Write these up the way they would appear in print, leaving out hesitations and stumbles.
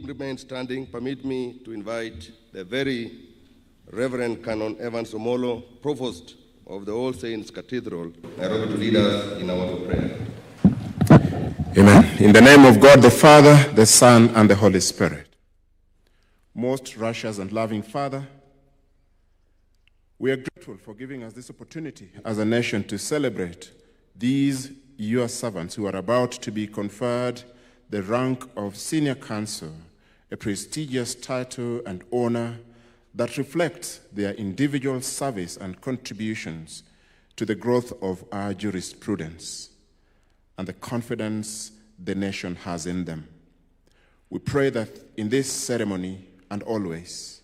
remain standing, permit me to invite the very Reverend Canon Evans Omolo, Provost of the All Saints Cathedral, Nairobi, to lead us in our word of prayer. Amen. In the name of God, the Father, the Son, and the Holy Spirit. Most righteous and loving Father, we are grateful for giving us this opportunity as a nation to celebrate these your servants who are about to be conferred the rank of Senior Counsel, a prestigious title and honor that reflects their individual service and contributions to the growth of our jurisprudence and the confidence the nation has in them. We pray that in this ceremony and always,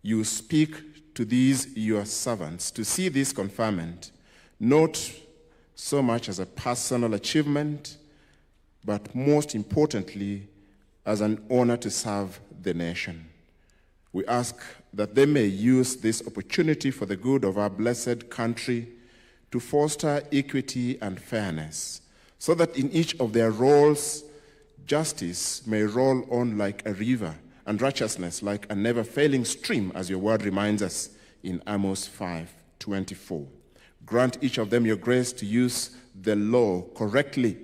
you speak to these your servants to see this conferment not so much as a personal achievement, but most importantly, as an honor to serve the nation. We ask that they may use this opportunity for the good of our blessed country to foster equity and fairness, so that in each of their roles, justice may roll on like a river and righteousness like a never-failing stream, as your word reminds us in Amos 5:24. Grant each of them your grace to use the law correctly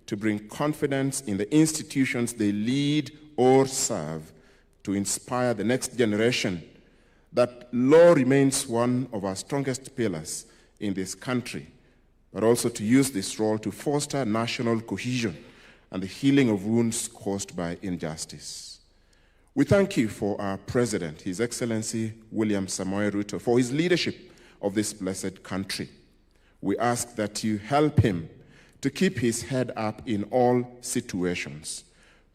to bring confidence in the institutions they lead or serve, to inspire the next generation that law remains one of our strongest pillars in this country, but also to use this role to foster national cohesion and the healing of wounds caused by injustice. We thank you for our President, His Excellency William Samoei Ruto, for his leadership of this blessed country. We ask that you help him to keep his head up in all situations,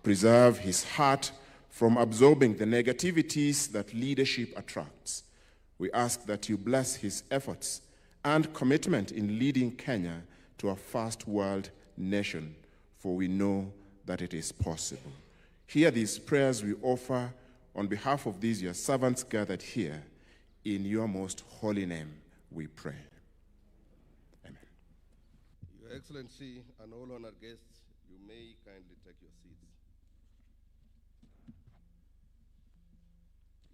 preserve his heart from absorbing the negativities that leadership attracts. We ask that you bless his efforts and commitment in leading Kenya to a first world nation, for we know that it is possible. Hear these prayers we offer on behalf of these your servants gathered here. In your most holy name we pray. Amen. Your Excellency and all honored guests, you may kindly take your seats.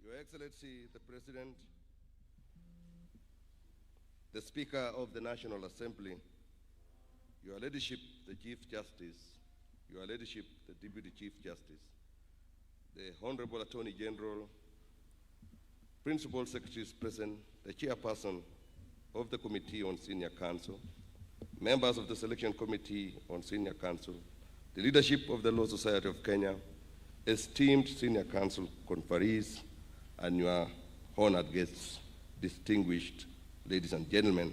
Your Excellency, the President, the Speaker of the National Assembly, Your Ladyship, the Chief Justice, Your Ladyship, the Deputy Chief Justice, the Honorable Attorney General, Principal Secretaries present, the Chairperson of the Committee on Senior Counsel, members of the Selection Committee on Senior Counsel, the leadership of the Law Society of Kenya, esteemed Senior Counsel conferees, and your honored guests, distinguished ladies and gentlemen,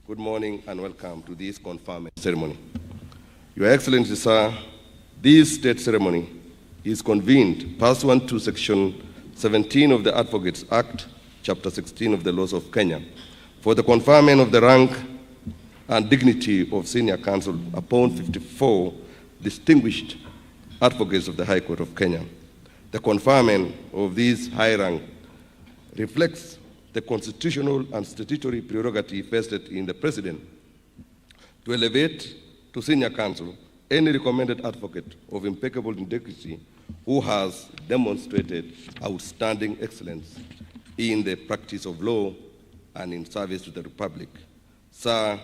good morning and welcome to this conferment ceremony. Your Excellency, sir, this state ceremony is convened pursuant to Section 17 of the Advocates Act, Chapter 16 of the Laws of Kenya, for the conferment of the rank and dignity of Senior Counsel upon 54 distinguished advocates of the High Court of Kenya. The conferment of this high rank reflects the constitutional and statutory prerogative vested in the President to elevate to Senior Counsel any recommended advocate of impeccable integrity who has demonstrated outstanding excellence in the practice of law and in service to the Republic. Sir,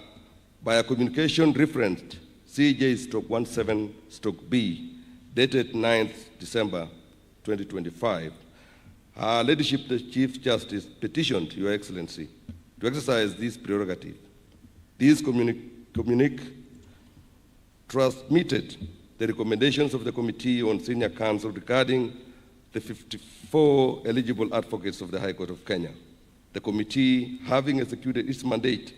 by a communication referenced CJ-17-B, dated 9th December 2025, Her Ladyship, the Chief Justice, petitioned Your Excellency to exercise this prerogative. This communique transmitted the recommendations of the Committee on Senior Counsel regarding the 54 eligible advocates of the High Court of Kenya. The committee, having executed its mandate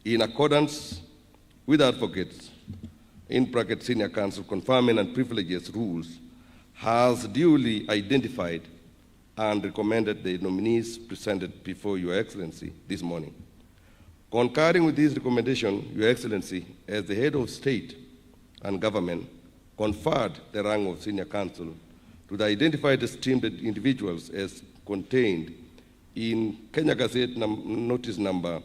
in accordance with advocates, in bracket Senior Counsel conferment and privileges rules, has duly identified and recommended the nominees presented before Your Excellency this morning. Concurring with this recommendation, Your Excellency, as the head of state and government, conferred the rank of Senior Counsel to the identified esteemed individuals as contained in Kenya Gazette Notice Number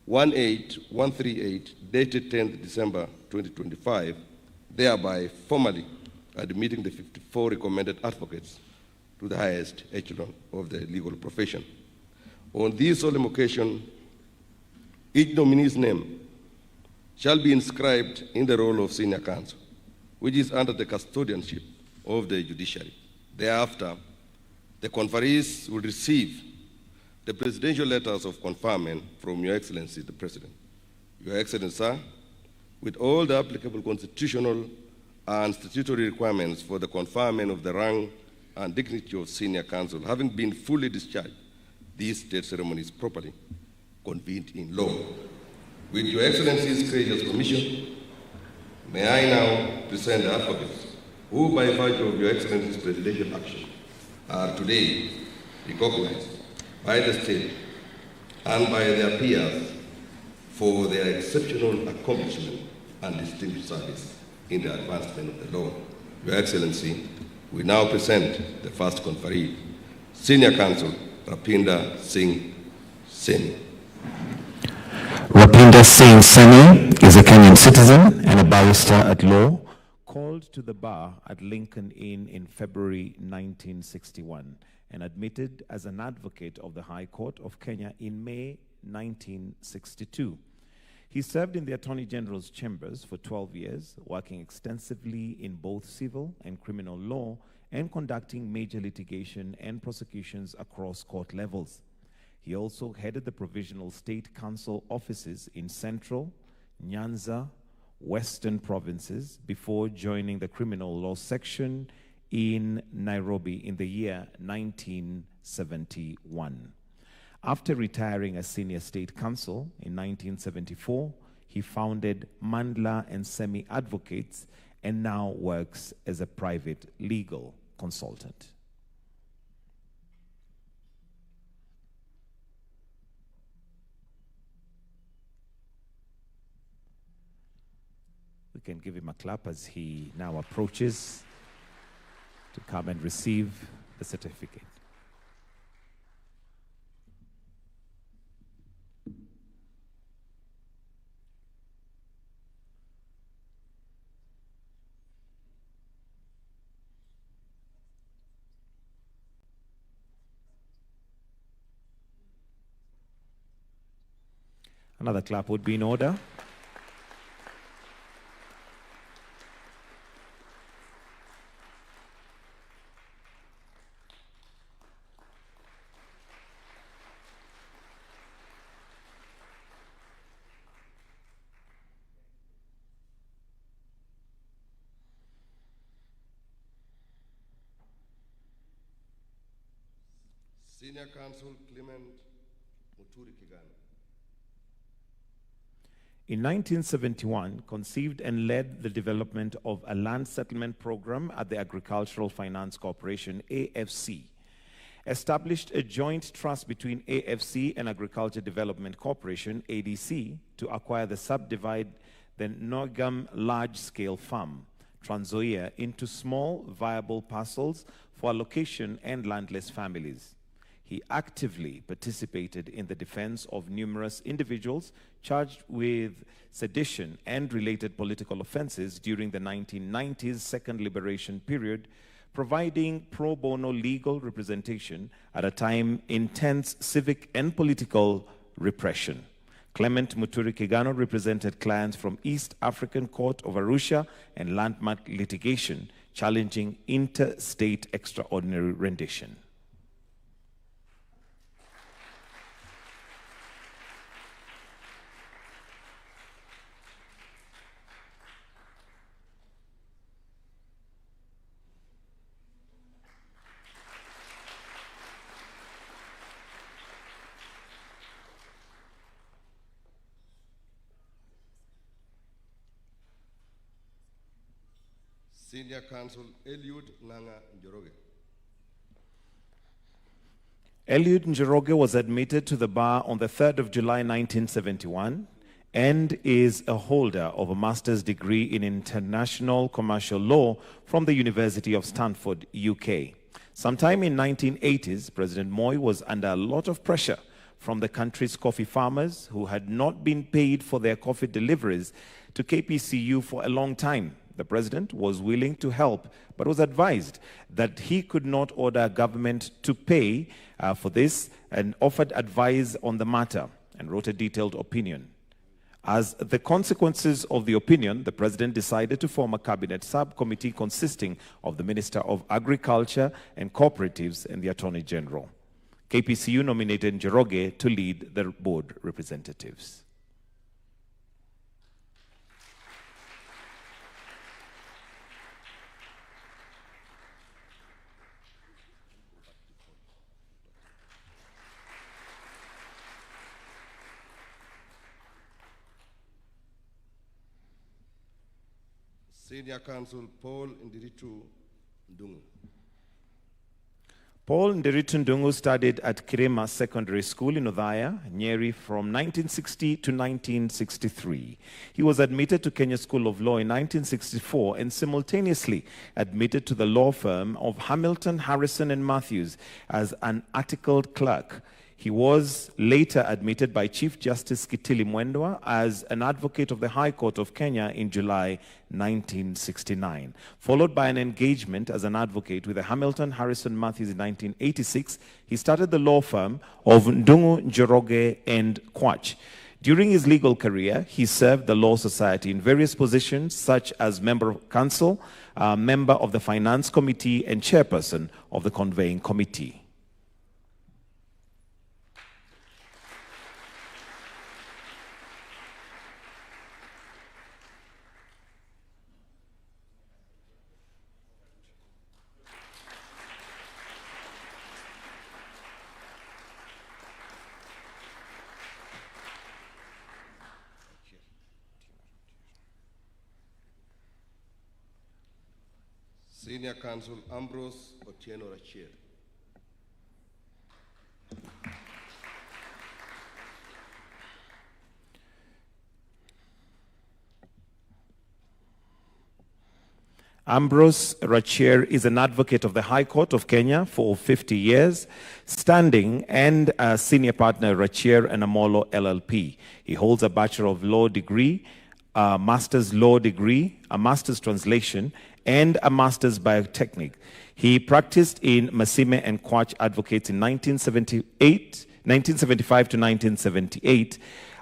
18138, dated 10th December 2025, thereby formally admitting the 54 recommended advocates to the highest echelon of the legal profession. On this solemn occasion, each nominee's name shall be inscribed in the roll of senior counsel, which is under the custodianship of the judiciary. Thereafter, the conferees will receive the presidential letters of conferment from Your Excellency, the President. Your Excellency, sir, with all the applicable constitutional and statutory requirements for the conferment of the rank and dignity of senior counsel having been fully discharged, this state ceremony is properly convened in law. With Your Excellency's gracious permission, may I now present the advocates who, by virtue of Your Excellency's presidential action, are today recognized by the state and by their peers for their exceptional accomplishment and distinguished service in the advancement of the law. Your Excellency, we now present the first conferee, Senior Counsel Rapinder Singh Seni. Rapinder Singh Seni is a Kenyan citizen and a barrister at law, called to the bar at Lincoln Inn in February 1961 and admitted as an advocate of the High Court of Kenya in May 1962. He served in the Attorney General's chambers for 12 years, working extensively in both civil and criminal law and conducting major litigation and prosecutions across court levels. He also headed the Provisional State Council offices in Central, Nyanza, Western provinces before joining the criminal law section in Nairobi in the year 1971. After retiring as senior state counsel in 1974, he founded Mandla and Semi Advocates and now works as a private legal consultant. We can give him a clap as he now approaches to come and receive the certificate. Another clap would be in order. Senior Counsel Clement Muturi Kigana. In 1971, conceived and led the development of a land settlement program at the Agricultural Finance Corporation, AFC. Established a joint trust between AFC and Agriculture Development Corporation, ADC, to acquire the subdivide the Nogam large-scale farm, Trans Nzoia, into small, viable parcels for allocation and landless families. He actively participated in the defense of numerous individuals charged with sedition and related political offenses during the 1990s Second Liberation period, providing pro bono legal representation at a time intense civic and political repression. Clement Muturi Kigano represented clients from East African Court of Arusha and landmark litigation challenging interstate extraordinary rendition. Senior Counsel Eliud Nanga Njoroge. Eliud Njoroge was admitted to the bar on the 3rd of July 1971 and is a holder of a master's degree in international commercial law from the University of Stanford, UK. Sometime in 1980s, President Moi was under a lot of pressure from the country's coffee farmers who had not been paid for their coffee deliveries to KPCU for a long time. The president was willing to help, but was advised that he could not order government to pay for this, and offered advice on the matter and wrote a detailed opinion. As the consequences of the opinion, the president decided to form a cabinet subcommittee consisting of the Minister of Agriculture and Cooperatives and the Attorney General. KPCU nominated Njoroge to lead the board representatives. Senior Counsel Paul Ndiritu Ndungu. Paul Ndiritu Ndungu studied at Kirema Secondary School in Othaya, Nyeri from 1960 to 1963. He was admitted to Kenya School of Law in 1964 and simultaneously admitted to the law firm of Hamilton, Harrison and Matthews as an articled clerk. He was later admitted by Chief Justice Kitili Mwendwa as an advocate of the High Court of Kenya in July 1969, followed by an engagement as an advocate with the Hamilton, Harrison, Matthews in 1986. He started the law firm of Ndungu, Njoroge and Kwach. During his legal career, he served the Law Society in various positions such as member of Counsel, member of the Finance Committee and chairperson of the Conveying Committee. Senior Counsel Ambrose Otieno Rachier. Ambrose Rachier is an advocate of the High Court of Kenya for 50 years, standing, and a senior partner Rachier and Amolo LLP. He holds a Bachelor of Law degree, a Master's Law degree, a Master's Translation, and a Master's Biotechnic. He practiced in Masime and Kwach Advocates in 1975 to 1978,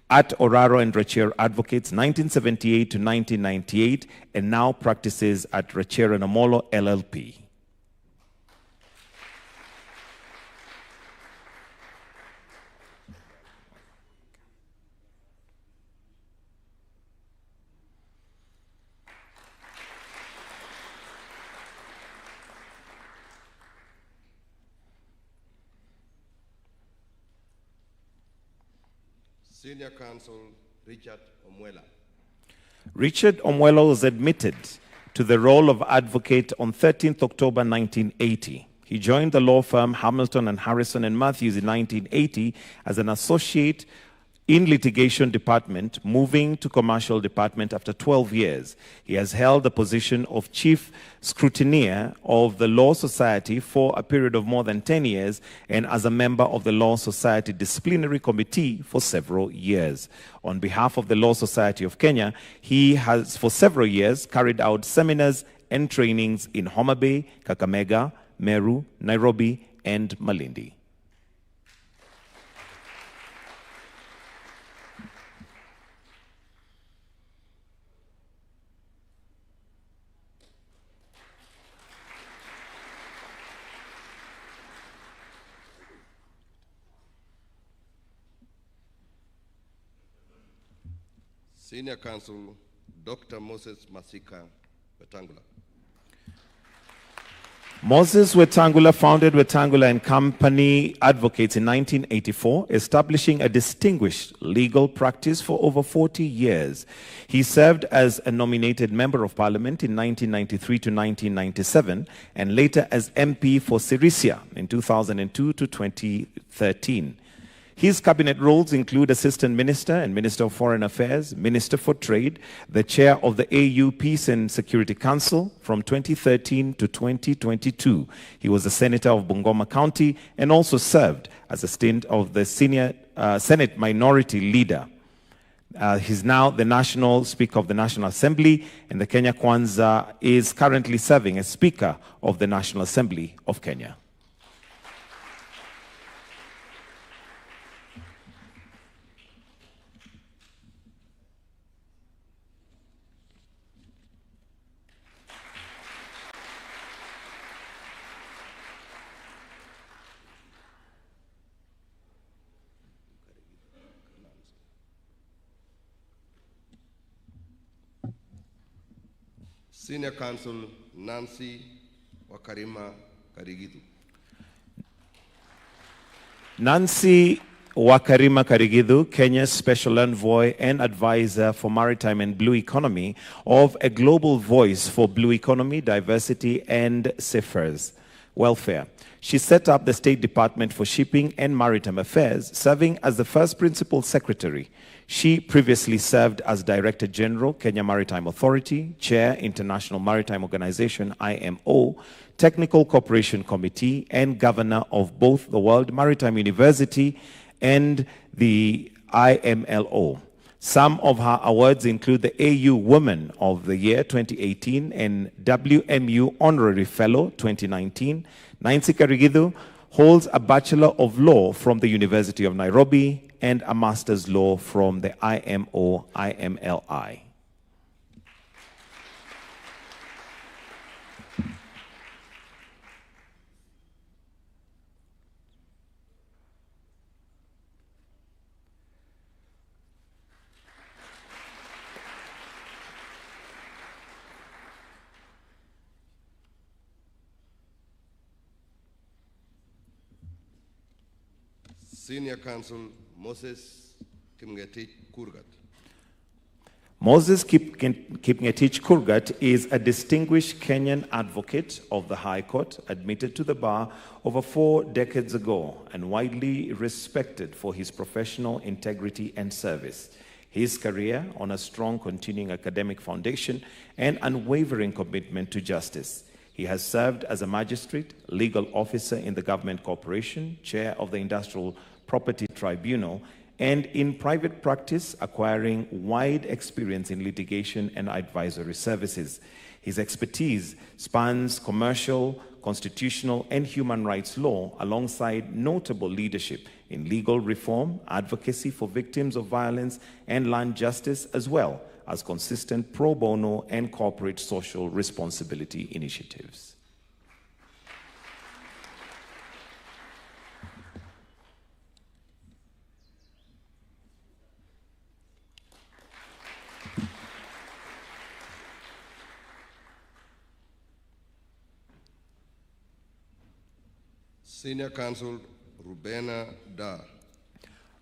at Oraro and Rachier Advocates 1978 to 1998, and now practices at Rachier and Amolo LLP. Senior Counsel Richard Omwela. Richard Omwela was admitted to the role of advocate on 13th October 1980. He joined the law firm Hamilton and Harrison and Matthews in 1980 as an associate in litigation department, moving to commercial department after 12 years. He has held the position of chief scrutineer of the Law Society for a period of more than 10 years and as a member of the Law Society Disciplinary Committee for several years. On behalf of the Law Society of Kenya, he has for several years carried out seminars and trainings in Homa Bay, Kakamega, Meru, Nairobi, and Malindi. Senior Counsel Dr. Moses Masika Wetangula. Moses Wetangula founded Wetangula and Company Advocates in 1984, establishing a distinguished legal practice for over 40 years. He served as a nominated Member of Parliament in 1993 to 1997 and later as MP for Sirisia in 2002 to 2013. His cabinet roles include Assistant Minister and Minister of Foreign Affairs, Minister for Trade, the Chair of the AU Peace and Security Council from 2013 to 2022. He was a Senator of Bungoma County and also served as a stint of the Senate Minority Leader. He's now the National Speaker of the National Assembly, and the Kenya Kwanza is currently serving as Speaker of the National Assembly of Kenya. Senior Counsel Nancy Wakarima Karigidu. Nancy Wakarima Karigidu, Kenya's Special Envoy and Advisor for Maritime and Blue Economy of a Global Voice for Blue Economy, Diversity and Seafarers Welfare. She set up the State Department for Shipping and Maritime Affairs, serving as the first Principal Secretary. She previously served as Director General, Kenya Maritime Authority, Chair, International Maritime Organization, IMO, Technical Cooperation Committee, and Governor of both the World Maritime University and the IMLO. Some of her awards include the AU Woman of the Year 2018 and WMU Honorary Fellow 2019. Nancy Karigidu holds a Bachelor of Law from the University of Nairobi and a Master's Law from the IMO-IMLI. Senior Counsel Moses Kimgetich Kurgat. Moses Kipngetich Kurgat is a distinguished Kenyan advocate of the High Court, admitted to the bar over 4 decades ago and widely respected for his professional integrity and service. His career on a strong continuing academic foundation and unwavering commitment to justice. He has served as a magistrate, legal officer in the government corporation, chair of the Industrial Property Tribunal, and in private practice, acquiring wide experience in litigation and advisory services. His expertise spans commercial, constitutional, and human rights law, alongside notable leadership in legal reform, advocacy for victims of violence, and land justice, as well as consistent pro bono and corporate social responsibility initiatives. Senior Counsel Rubena Da.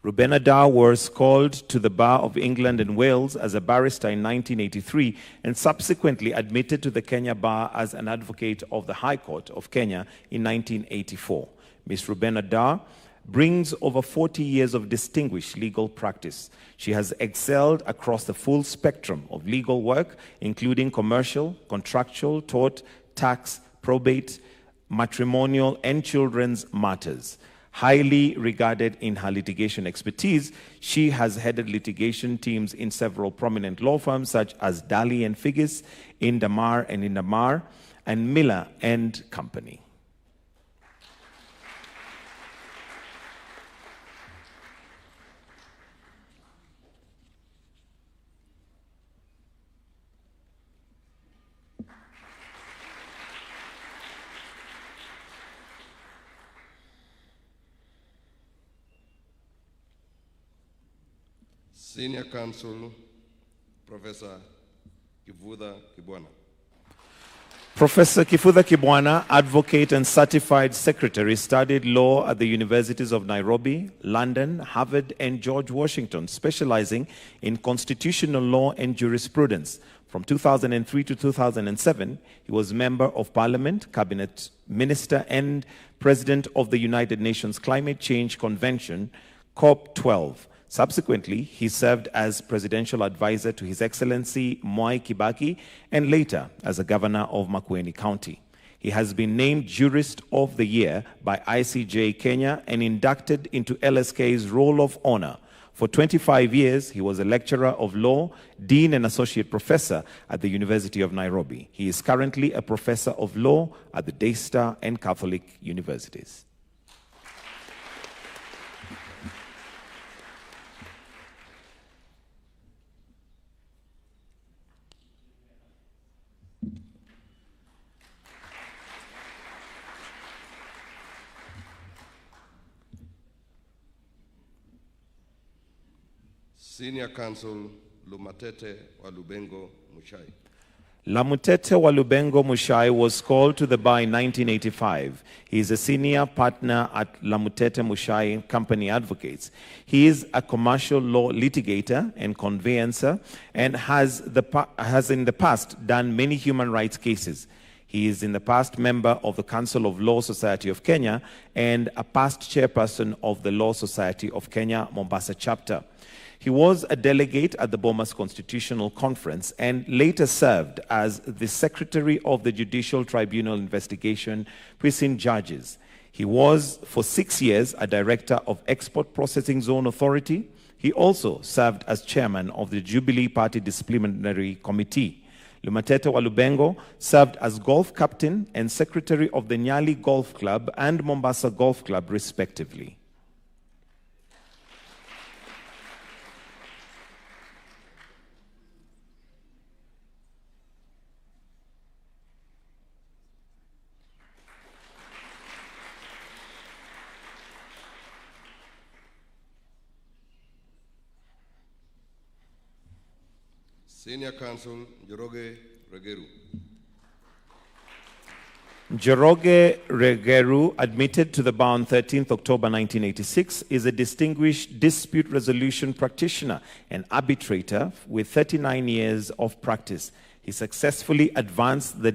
Rubena Da was called to the Bar of England and Wales as a barrister in 1983 and subsequently admitted to the Kenya Bar as an advocate of the High Court of Kenya in 1984. Ms. Rubena Da brings over 40 years of distinguished legal practice. She has excelled across the full spectrum of legal work, including commercial, contractual, tort, tax, probate, matrimonial, and children's matters. Highly regarded in her litigation expertise, she has headed litigation teams in several prominent law firms such as Daly and Figgis, Indamar and Indamar, and Miller and Company. Senior Counsel Professor Kifudha Kibwana. Professor Kifudha Kibwana, advocate and certified secretary, studied law at the universities of Nairobi, London, Harvard, and George Washington, specializing in constitutional law and jurisprudence. From 2003 to 2007, he was Member of Parliament, Cabinet Minister, and President of the United Nations Climate Change Convention, COP12. Subsequently, he served as presidential advisor to His Excellency Mwai Kibaki and later as a governor of Makueni County. He has been named Jurist of the Year by ICJ Kenya and inducted into LSK's Roll of Honor For 25 years, he was a lecturer of law, dean and associate professor at the University of Nairobi. He is currently a professor of law at the Daystar and Catholic Universities. Senior Counsel Lumatete Walubengo Muchai. Lamutete Walubengo Muchai was called to the bar in 1985. He is a senior partner at Lamutete Muchai Company Advocates. He is a commercial law litigator and conveyancer and has in the past done many human rights cases. He is in the past member of the Council of Law Society of Kenya and a past chairperson of the Law Society of Kenya Mombasa chapter. He was a delegate at the Bomas Constitutional Conference and later served as the Secretary of the Judicial Tribunal Investigation Precinct Judges. He was, for 6 years, a director of Export Processing Zone Authority. He also served as chairman of the Jubilee Party Disciplinary Committee. Lumatete Walubengo served as golf captain and secretary of the Nyali Golf Club and Mombasa Golf Club, respectively. Senior Counsel Njoroge Regeru. Njoroge Regeru, admitted to the bar on 13th October 1986, is a distinguished dispute resolution practitioner and arbitrator with 39 years of practice. He successfully advanced the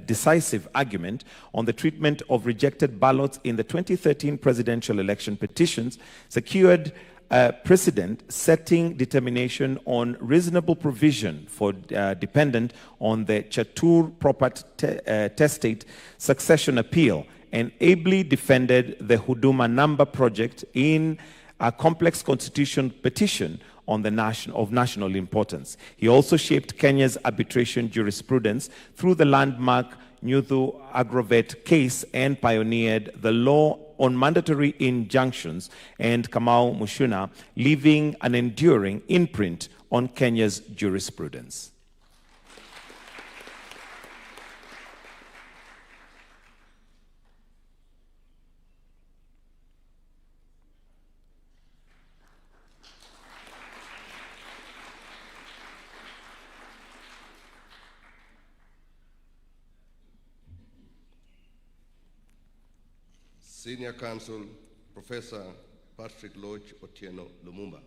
decisive argument on the treatment of rejected ballots in the 2013 presidential election petitions, secured a precedent setting determination on reasonable provision for dependent on the Chatur property testate succession appeal, and ably defended the Huduma Number project in a complex constitution petition on the national importance. He also shaped Kenya's arbitration jurisprudence through the landmark Nyuthu Agrovet case and pioneered the law on mandatory injunctions and Kamau Mushuna, leaving an enduring imprint on Kenya's jurisprudence. Senior Counsel Professor Patrick Lodge Otieno Lumumba.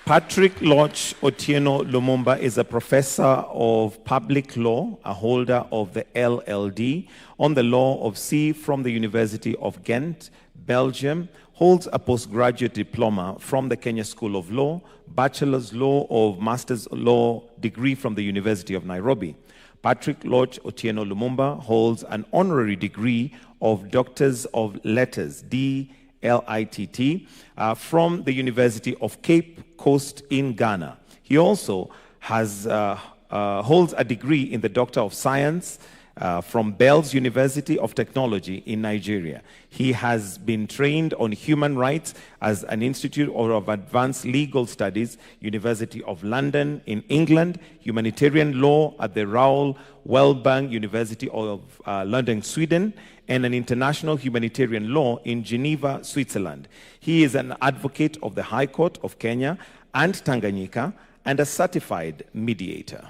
Patrick Lodge Otieno Lumumba is a professor of public law, a holder of the LLD on the law of sea from the University of Ghent, Belgium, holds a postgraduate diploma from the Kenya School of Law, bachelor's law or master's law degree from the University of Nairobi. Patrick Lodge Otieno Lumumba holds an honorary degree of Doctors of Letters, DLITT, from the University of Cape Coast in Ghana. He also holds a degree in the Doctor of Science from Bells University of Technology in Nigeria. He has been trained on human rights as an Institute of Advanced Legal Studies, University of London in England, humanitarian law at the Raoul Wellbank University of London, Sweden, and an international humanitarian law in Geneva, Switzerland. He is an advocate of the High Court of Kenya and Tanganyika and a certified mediator.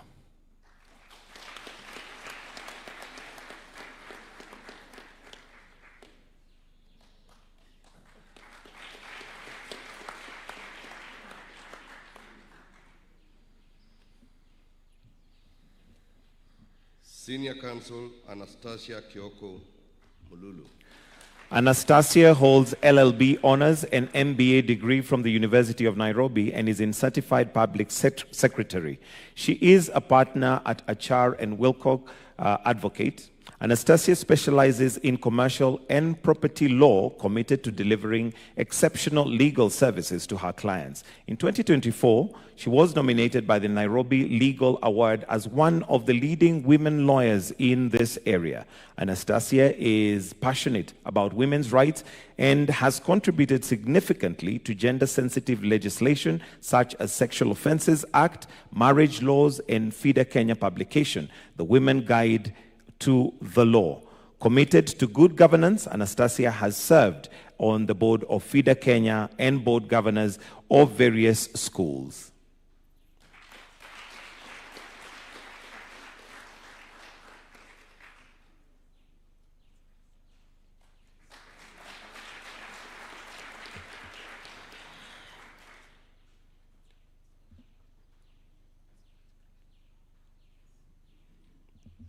Senior Counsel Anastasia Kioko Mululu. Anastasia holds LLB honors and MBA degree from the University of Nairobi and is in Certified Public Secretary. She is a partner at Achar and Wilcock Advocate. Anastasia specializes in commercial and property law, committed to delivering exceptional legal services to her clients. In 2024, she was nominated by the Nairobi Legal Award as one of the leading women lawyers in this area. Anastasia is passionate about women's rights and has contributed significantly to gender-sensitive legislation such as Sexual Offences Act, marriage laws, and FIDA Kenya publication, the Women Guide to the Law. Committed to good governance, Anastasia has served on the board of FIDA Kenya and board governors of various schools.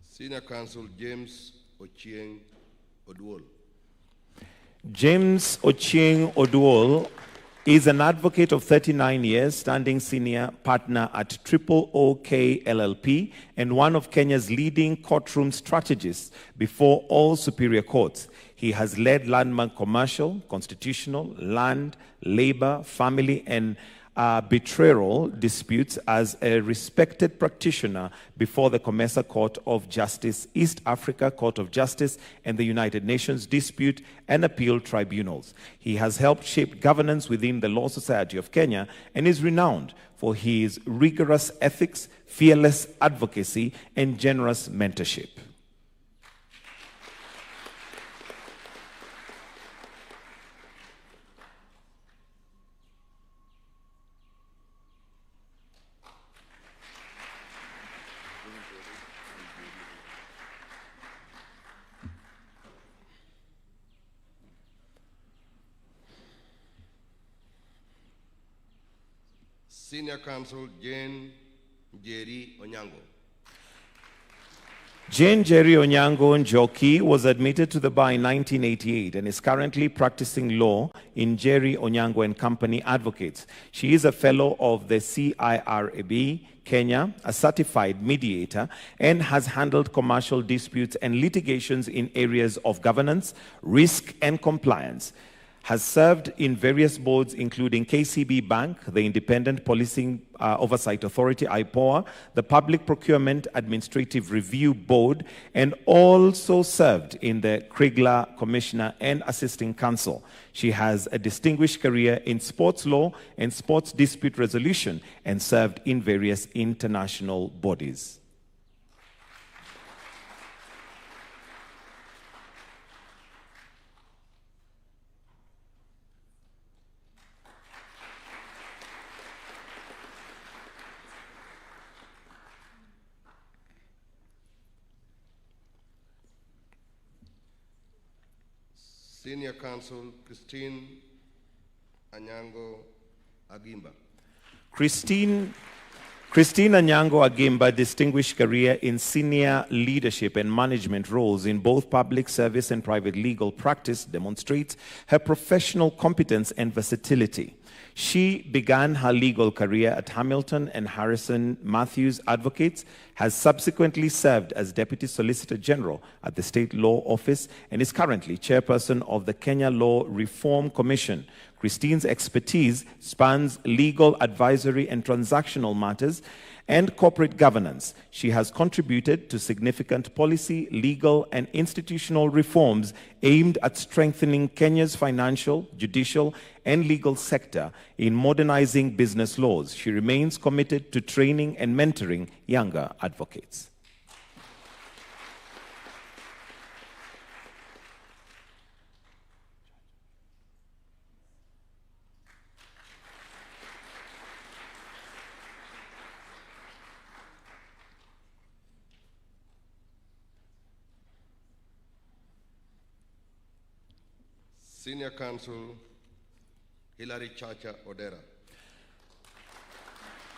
Senior Counsel James Ochieng Oduol. James Ochieng Oduol is an advocate of 39 years, standing senior partner at OK LLP and one of Kenya's leading courtroom strategists before all superior courts. He has led landmark commercial, constitutional, land, labor, family, and betrayal disputes as a respected practitioner before the Comesa Court of Justice, East Africa Court of Justice, and the United Nations Dispute and Appeal Tribunals. He has helped shape governance within the Law Society of Kenya and is renowned for his rigorous ethics, fearless advocacy, and generous mentorship. Senior Counsel Jane Jerry Onyango. Jane Jerry Onyango Njoki was admitted to the bar in 1988 and is currently practicing law in Jerry Onyango and Company Advocates. She is a fellow of the CIRAB Kenya, a certified mediator, and has handled commercial disputes and litigations in areas of governance, risk, and compliance. Has served in various boards, including KCB Bank, the Independent Policing Oversight Authority, IPOA, the Public Procurement Administrative Review Board, and also served in the Krigler Commissioner and Assisting Counsel. She has a distinguished career in sports law and sports dispute resolution and served in various international bodies. Senior Counsel Christine Anyango Agimba. Christine Anyango Agimba distinguished career in senior leadership and management roles in both public service and private legal practice demonstrates her professional competence and versatility. She began her legal career at Hamilton and Harrison Matthews Advocates, has subsequently served as Deputy Solicitor General at the State Law Office, and is currently chairperson of the Kenya Law Reform Commission. Christine's expertise spans legal advisory and transactional matters and corporate governance. She has contributed to significant policy, legal, and institutional reforms aimed at strengthening Kenya's financial, judicial, and legal sector in modernizing business laws. She remains committed to training and mentoring younger advocates. Senior Counsel Hilary Chacha Odera.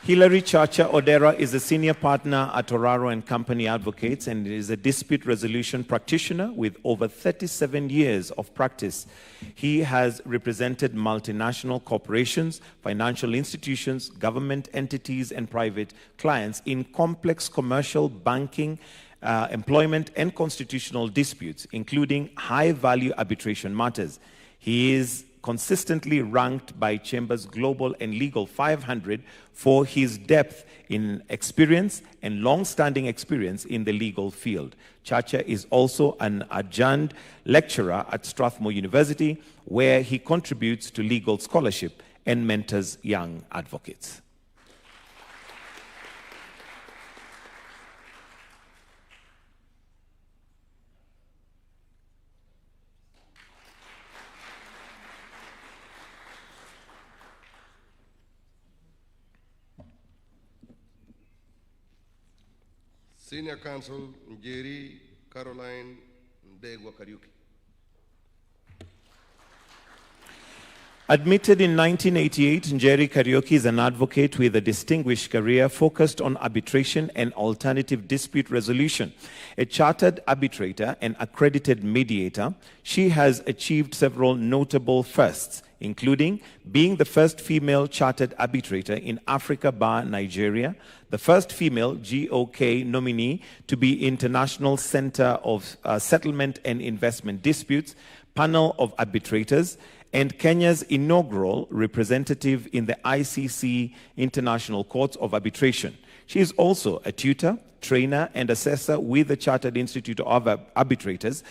Hilary Chacha Odera is a senior partner at Oraro and Company Advocates and is a dispute resolution practitioner with over 37 years of practice. He has represented multinational corporations, financial institutions, government entities, and private clients in complex commercial, banking, employment, and constitutional disputes, including high-value arbitration matters. He is consistently ranked by Chamber's Global and Legal 500 for his depth in experience and long-standing experience in the legal field. Chacha is also an adjunct lecturer at Strathmore University, where he contributes to legal scholarship and mentors young advocates. Senior Counsel Njeri Caroline Ndegwa Kariuki. Admitted in 1988, Njeri Kariuki is an advocate with a distinguished career focused on arbitration and alternative dispute resolution. A chartered arbitrator and accredited mediator, she has achieved several notable firsts, including being the first female chartered arbitrator in Africa bar Nigeria, the first female GOK nominee to be International Center of Settlement and Investment Disputes panel of arbitrators, and Kenya's inaugural representative in the ICC International Courts of Arbitration. She is also a tutor, trainer, and assessor with the Chartered Institute of Arbitrators,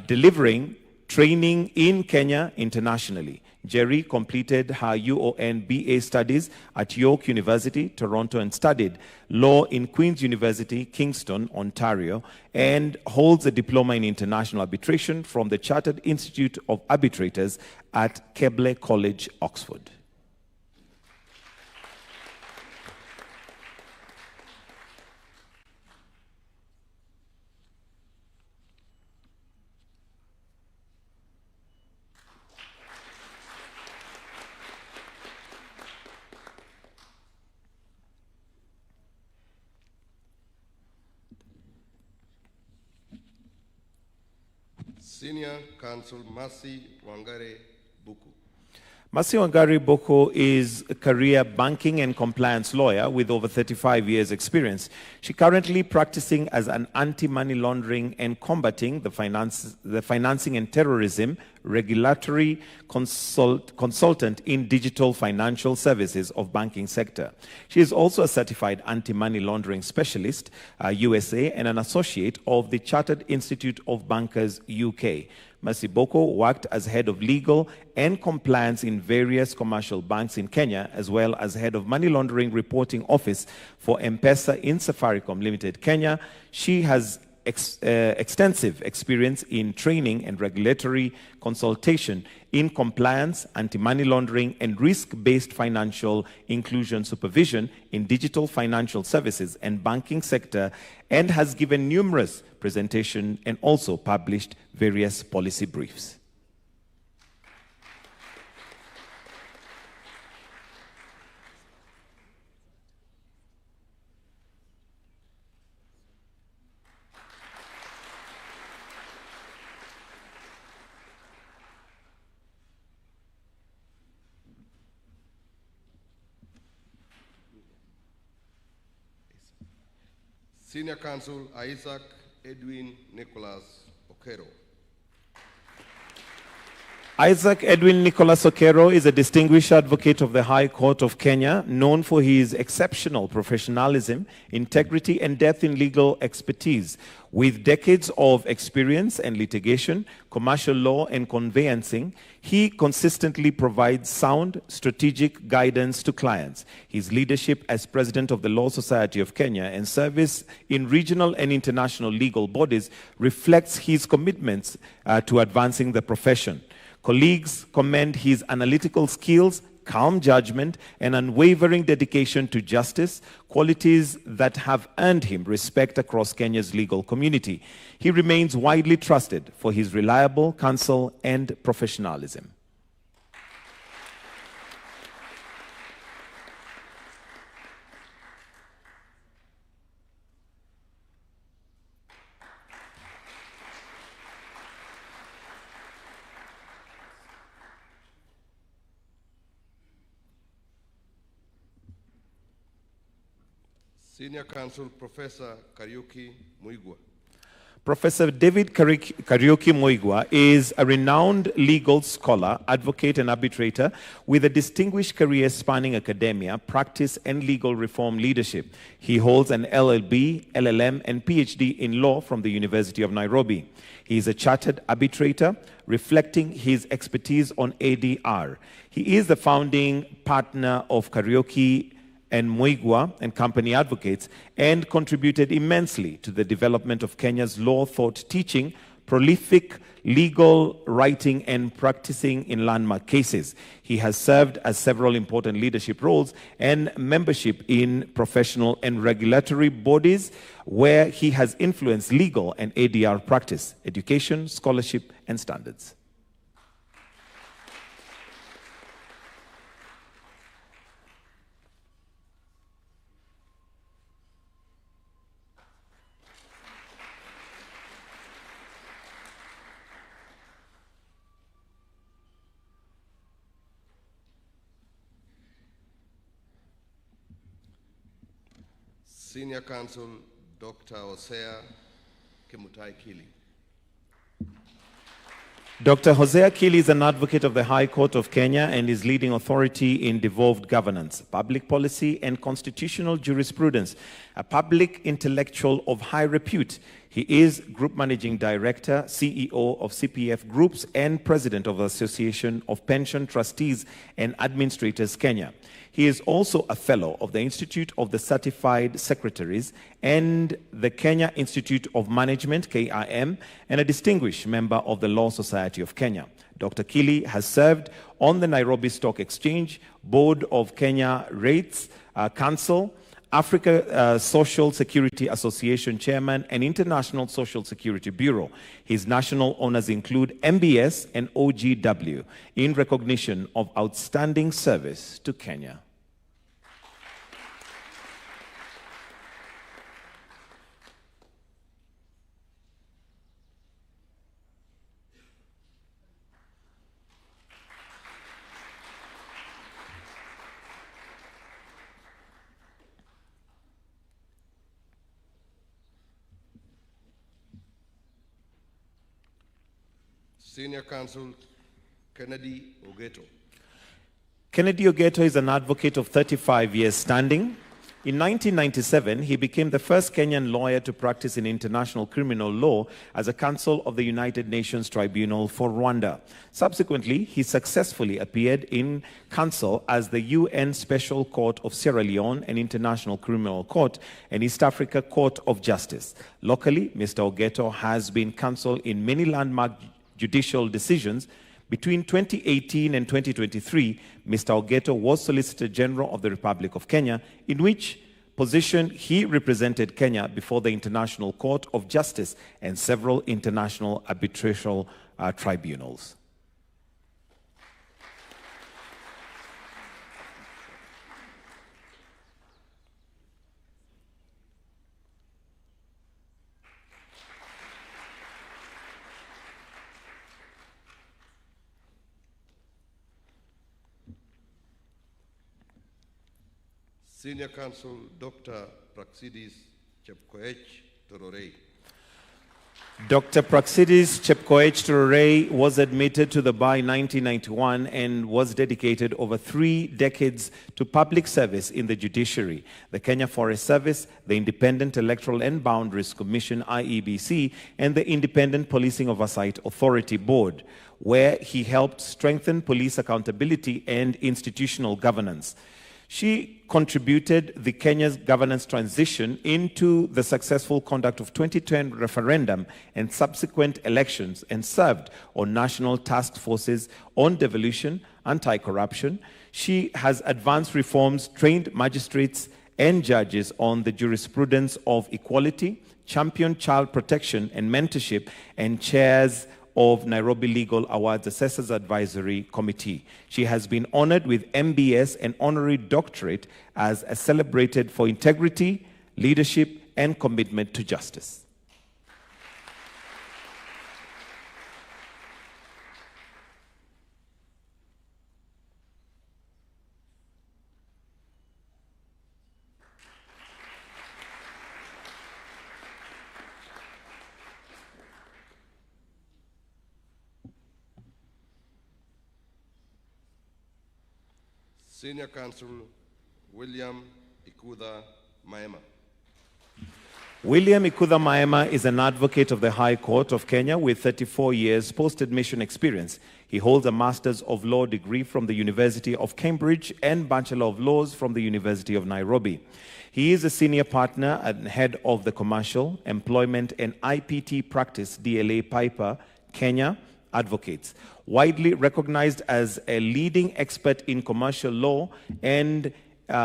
delivering training in Kenya internationally. Jerry completed her UON BA studies at York University, Toronto, and studied law in Queen's University, Kingston, Ontario, and holds a diploma in international arbitration from the Chartered Institute of Arbitrators at Keble College, Oxford. Senior Counsel Mercy Wangare Buku. Mercy Wangare Boko is a career banking and compliance lawyer with over 35 years' experience. She currently practicing as an anti-money laundering and combating the financing and terrorism regulatory consultant in digital financial services of banking sector. She is also a certified anti-money laundering specialist, USA, and an associate of the Chartered Institute of Bankers, UK. Mercy Boko worked as head of legal and compliance in various commercial banks in Kenya, as well as head of money laundering reporting office for M-Pesa in Safaricom Limited, Kenya. She has extensive experience in training and regulatory consultation in compliance, anti-money laundering, and risk-based financial inclusion supervision in digital financial services and banking sector, and has given numerous presentations and also published various policy briefs. Senior Counsel Isaac Edwin Nicholas Okero. Isaac Edwin Nicholas Okero is a distinguished advocate of the High Court of Kenya, known for his exceptional professionalism, integrity, and depth in legal expertise. With decades of experience in litigation, commercial law, and conveyancing, he consistently provides sound, strategic guidance to clients. His leadership as president of the Law Society of Kenya and service in regional and international legal bodies reflects his commitments to advancing the profession. Colleagues commend his analytical skills, calm judgment, and unwavering dedication to justice, qualities that have earned him respect across Kenya's legal community. He remains widely trusted for his reliable counsel and professionalism. Senior Counsel Professor Kariuki Muigwa. Professor David Kariuki Muigwa is a renowned legal scholar, advocate, and arbitrator with a distinguished career spanning academia, practice, and legal reform leadership. He holds an LLB, LLM, and PhD in law from the University of Nairobi. He is a chartered arbitrator, reflecting his expertise on ADR. He is the founding partner of Kariuki and Muigwa and Company Advocates, and contributed immensely to the development of Kenya's law thought teaching, prolific legal writing, and practicing in landmark cases. He has served as several important leadership roles and membership in professional and regulatory bodies where he has influenced legal and ADR practice, education, scholarship, and standards. Senior Counsel, Dr. Hosea Kemutai Kili. Dr. Hosea Kili is an advocate of the High Court of Kenya and is leading authority in devolved governance, public policy, and constitutional jurisprudence. A public intellectual of high repute, he is Group Managing Director, CEO of CPF Groups, and President of the Association of Pension Trustees and Administrators Kenya. He is also a fellow of the Institute of the Certified Secretaries and the Kenya Institute of Management, KIM, and a distinguished member of the Law Society of Kenya. Dr. Kili has served on the Nairobi Stock Exchange, Board of Kenya Rates, Counsel, Africa Social Security Association Chairman, and International Social Security Bureau. His national honors include MBS and OGW in recognition of outstanding service to Kenya. Senior Counsel, Kennedy Ogeto. Kennedy Ogeto is an advocate of 35 years standing. In 1997, he became the first Kenyan lawyer to practice in international criminal law as a counsel of the United Nations Tribunal for Rwanda. Subsequently, he successfully appeared in Counsel as the UN Special Court of Sierra Leone and International Criminal Court and East Africa Court of Justice. Locally, Mr. Ogeto has been counsel in many landmark judicial decisions. Between 2018 and 2023, Mr. Ogeto was Solicitor General of the Republic of Kenya, in which position he represented Kenya before the International Court of Justice and several international arbitral tribunals. Senior Counsel, Dr. Praxidis Chepkoech Tororei. Dr. Praxidis Chepkoech Tororei was admitted to the bar in 1991 and was dedicated over 3 decades to public service in the judiciary, the Kenya Forest Service, the Independent Electoral and Boundaries Commission, IEBC, and the Independent Policing Oversight Authority Board, where he helped strengthen police accountability and institutional governance. She contributed the Kenya's governance transition into the successful conduct of 2010 referendum and subsequent elections and served on national task forces on devolution, anti-corruption. She has advanced reforms, trained magistrates and judges on the jurisprudence of equality, championed child protection and mentorship, and chairs of Nairobi Legal Awards Assessors Advisory Committee. She has been honored with MBS and honorary doctorate as celebrated for integrity, leadership, and commitment to justice. Senior Counsel William Ikudha Maema. William Ikudha Maema is an advocate of the High Court of Kenya with 34 years post-admission experience. He holds a Master's of Law degree from the University of Cambridge and Bachelor of Laws from the University of Nairobi. He is a senior partner and head of the Commercial, Employment and IPT Practice DLA Piper, Kenya Advocates, widely recognized as a leading expert in commercial law and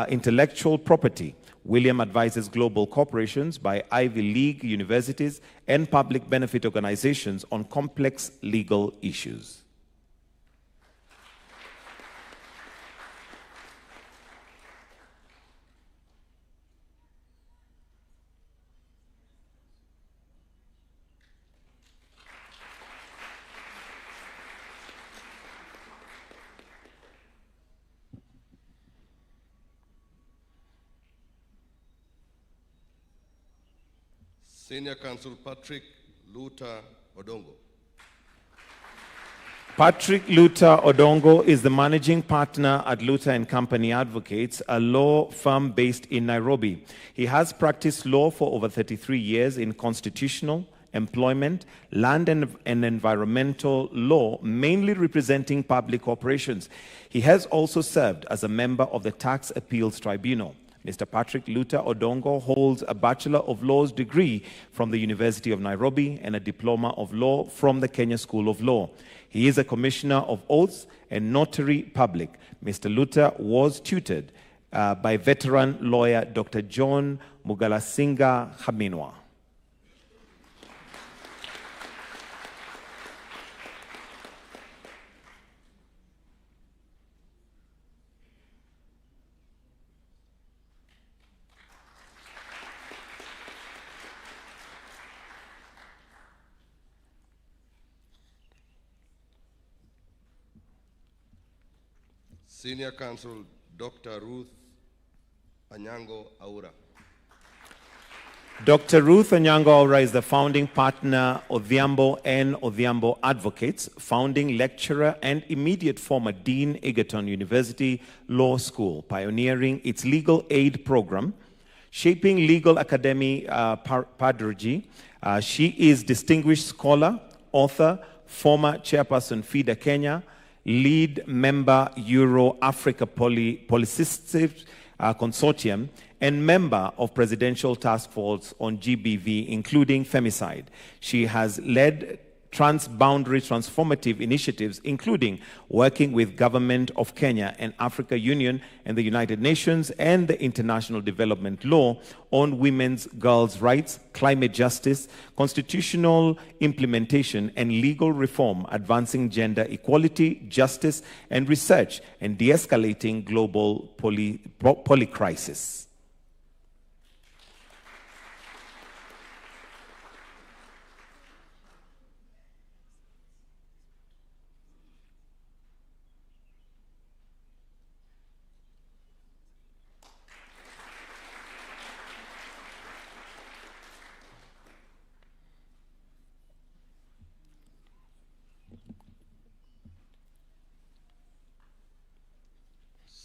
intellectual property. William advises global corporations by Ivy League universities and public benefit organizations on complex legal issues. Senior Counsel Patrick Luther Odongo. Patrick Luther Odongo is the managing partner at Luther & Company Advocates, a law firm based in Nairobi. He has practiced law for over 33 years in constitutional, employment, land and environmental law, mainly representing public corporations. He has also served as a member of the Tax Appeals Tribunal. Mr. Patrick Luther Odongo holds a Bachelor of Laws degree from the University of Nairobi and a Diploma of Law from the Kenya School of Law. He is a Commissioner of Oaths and Notary Public. Mr. Luther was tutored by veteran lawyer Dr. John Mugalasinga Haminwa. Senior Counsel Dr. Ruth Anyango Aura. Dr. Ruth Anyango Aura is the founding partner of Odhiambo and Odhiambo Advocates, founding lecturer and immediate former Dean Egerton University Law School, pioneering its legal aid program, shaping legal academy pedagogy. She is distinguished scholar, author, former chairperson FIDA Kenya, lead member Euro-Africa Polycystic Consortium, and member of Presidential Task Force on GBV, including femicide. She has led transboundary transformative initiatives, including working with Government of Kenya and Africa Union and the United Nations and the International Development Law on women's, girls' rights, climate justice, constitutional implementation, and legal reform, advancing gender equality, justice, and research, and de-escalating global polycrisis.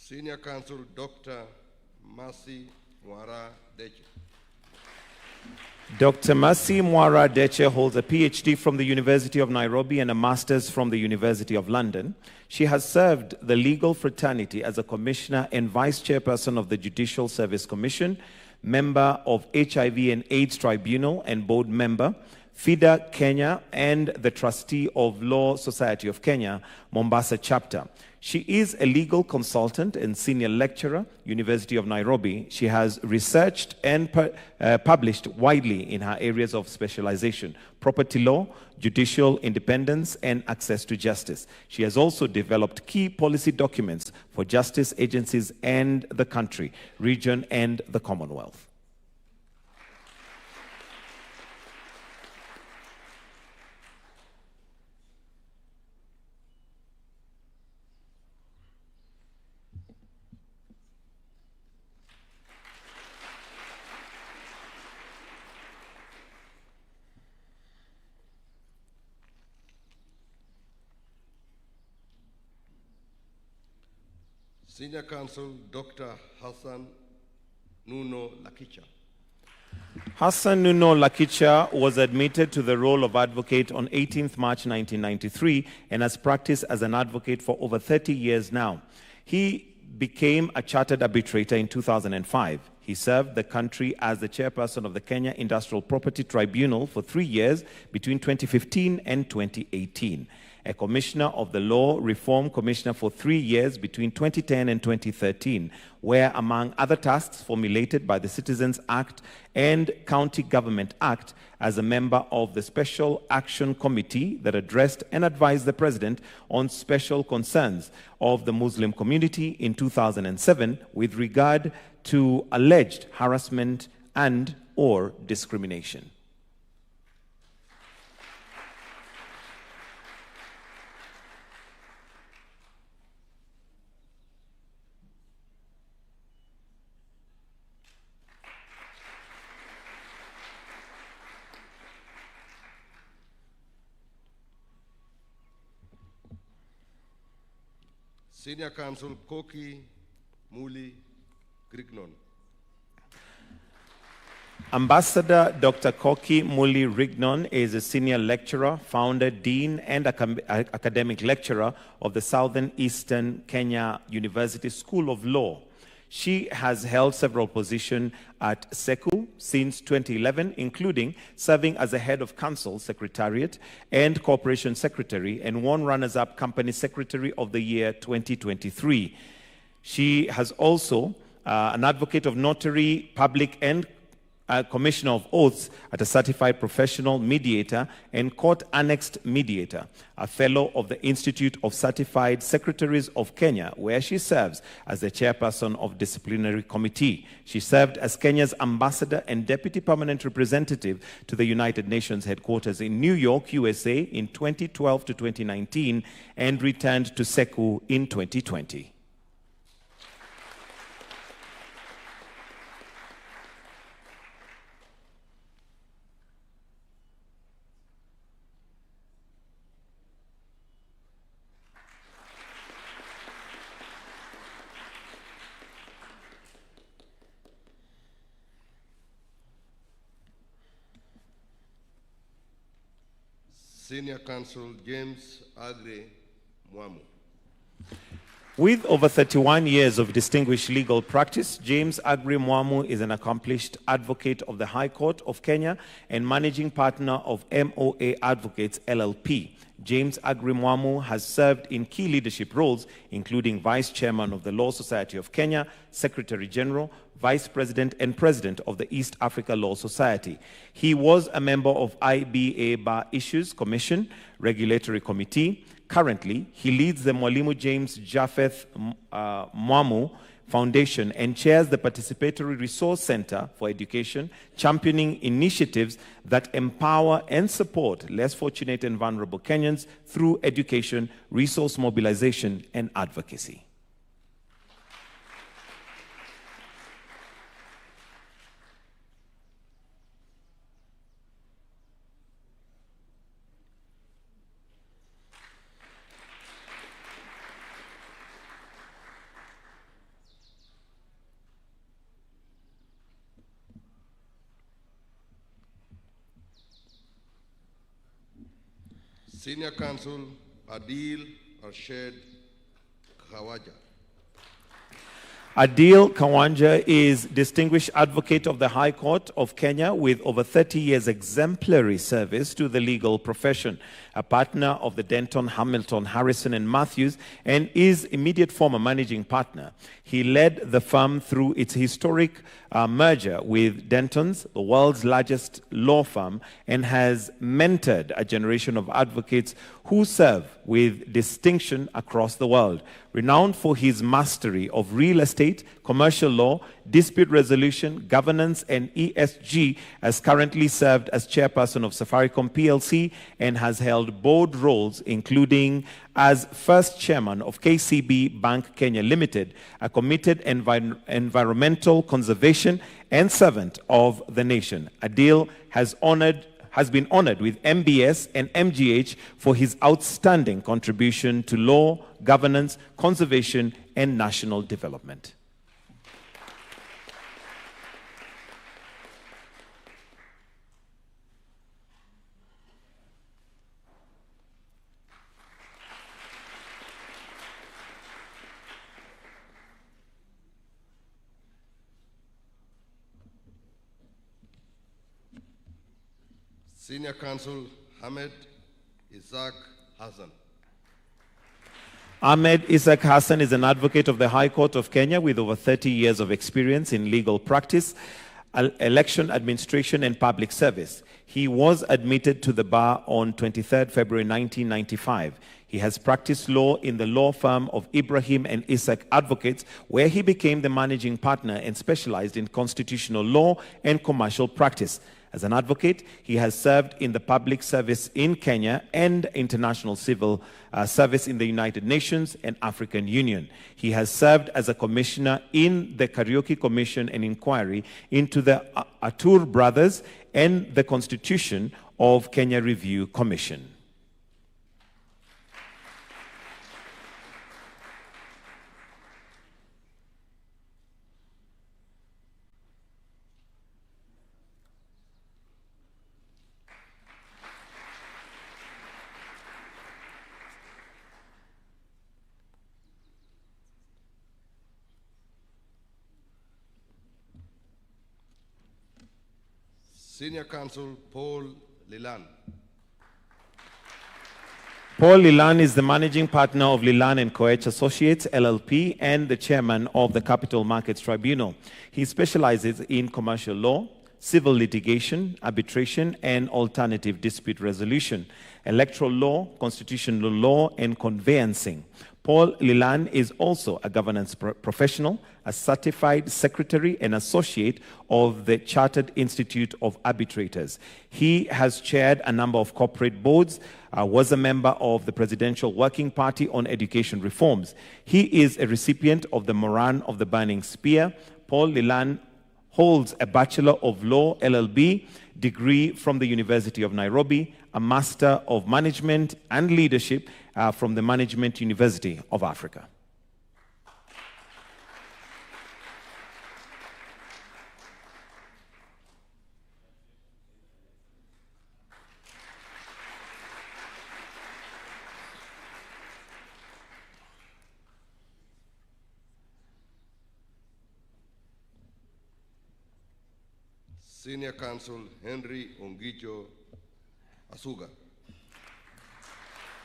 Senior Counsel Dr. Mercy Mwara Deche. Dr. Mercy Mwara Deche holds a PhD from the University of Nairobi and a master's from the University of London. She has served the legal fraternity as a commissioner and vice chairperson of the Judicial Service Commission, member of HIV and AIDS Tribunal and board member, FIDA Kenya, and the trustee of Law Society of Kenya, Mombasa chapter. She is a legal consultant and senior lecturer, University of Nairobi. She has researched and published widely in her areas of specialization: property law, judicial independence, and access to justice. She has also developed key policy documents for justice agencies and the country, region, and the Commonwealth. Senior Counsel Dr. Hassan Nuno Lakicha. Hassan Nuno Lakicha was admitted to the role of advocate on 18th March 1993 and has practiced as an advocate for over 30 years now. He became a chartered arbitrator in 2005. He served the country as the chairperson of the Kenya Industrial Property Tribunal for 3 years between 2015 and 2018. A commissioner of the Law Reform Commissioner for 3 years between 2010 and 2013, where, among other tasks formulated by the Citizens Act and County Government Act, as a member of the Special Action Committee that addressed and advised the President on special concerns of the Muslim community in 2007 with regard to alleged harassment and/or discrimination. Senior Counsel Koki Muli Grignon. Ambassador Dr. Koki Muli Rignon is a senior lecturer, founder, dean, and academic lecturer of the Southern Eastern Kenya University School of Law. She has held several positions at SECU since 2011, including serving as the head of Counsel Secretariat and Corporation Secretary, and one runners-up Company Secretary of the year 2023. She has also an advocate of notary, public, and Commissioner of Oaths at a certified professional mediator and court-annexed mediator, a fellow of the Institute of Certified Secretaries of Kenya, where she serves as the chairperson of disciplinary committee. She served as Kenya's ambassador and deputy permanent representative to the United Nations headquarters in New York, USA in 2012 to 2019 and returned to SECU in 2020. Senior Counsel James Agre Mwamu. With over 31 years of distinguished legal practice, James Agre Mwamu is an accomplished advocate of the High Court of Kenya and managing partner of MOA Advocates LLP. James Agre Mwamu has served in key leadership roles, including Vice Chairman of the Law Society of Kenya, Secretary General, Vice President and President of the East Africa Law Society. He was a member of IBA Bar Issues Commission, Regulatory Committee. Currently, he leads the Mwalimu James Japheth Mwamu Foundation and chairs the Participatory Resource Center for Education, championing initiatives that empower and support less fortunate and vulnerable Kenyans through education, resource mobilization, and advocacy. Senior Counsel Adil Arshed Khawaja. Adil Kawanja is Distinguished Advocate of the High Court of Kenya with over 30 years exemplary service to the legal profession, a partner of the Denton, Hamilton, Harrison and Matthews, and is immediate former managing partner. He led the firm through its historic merger with Denton's, the world's largest law firm, and has mentored a generation of advocates who serve with distinction across the world. Renowned for his mastery of real estate, commercial law, dispute resolution, governance, and ESG, has currently served as chairperson of Safaricom PLC and has held board roles, including as first chairman of KCB Bank Kenya Limited, a committed environmental conservation and servant of the nation. Adil has has been honored with MBS and MGH for his outstanding contribution to law, governance, conservation, and national development. Senior Counsel Ahmed Isaac Hassan. Ahmed Isaac Hassan is an advocate of the High Court of Kenya with over 30 years of experience in legal practice, election administration, and public service. He was admitted to the bar on 23rd February 1995. He has practiced law in the law firm of Ibrahim and Isaac Advocates, where he became the managing partner and specialized in constitutional law and commercial practice. As an advocate, he has served in the public service in Kenya and international civil service in the United Nations and African Union. He has served as a commissioner in the Karaoke Commission and Inquiry into the Atur brothers and the Constitution of Kenya Review Commission. Senior Counsel Paul Lilan. Paul Lilan is the managing partner of Lilan & Koech Associates, LLP, and the chairman of the Capital Markets Tribunal. He specializes in commercial law, civil litigation, arbitration, and alternative dispute resolution, electoral law, constitutional law, and conveyancing. Paul Lilan is also a governance professional, a certified secretary and associate of the Chartered Institute of Arbitrators. He has chaired a number of corporate boards, was a member of the Presidential Working Party on Education Reforms. He is a recipient of the Moran of the Burning Spear. Paul Lilan holds a Bachelor of Law, LLB, degree from the University of Nairobi, a Master of Management and Leadership from the Management University of Africa. Senior Counsel Henry Ongicho Asuga.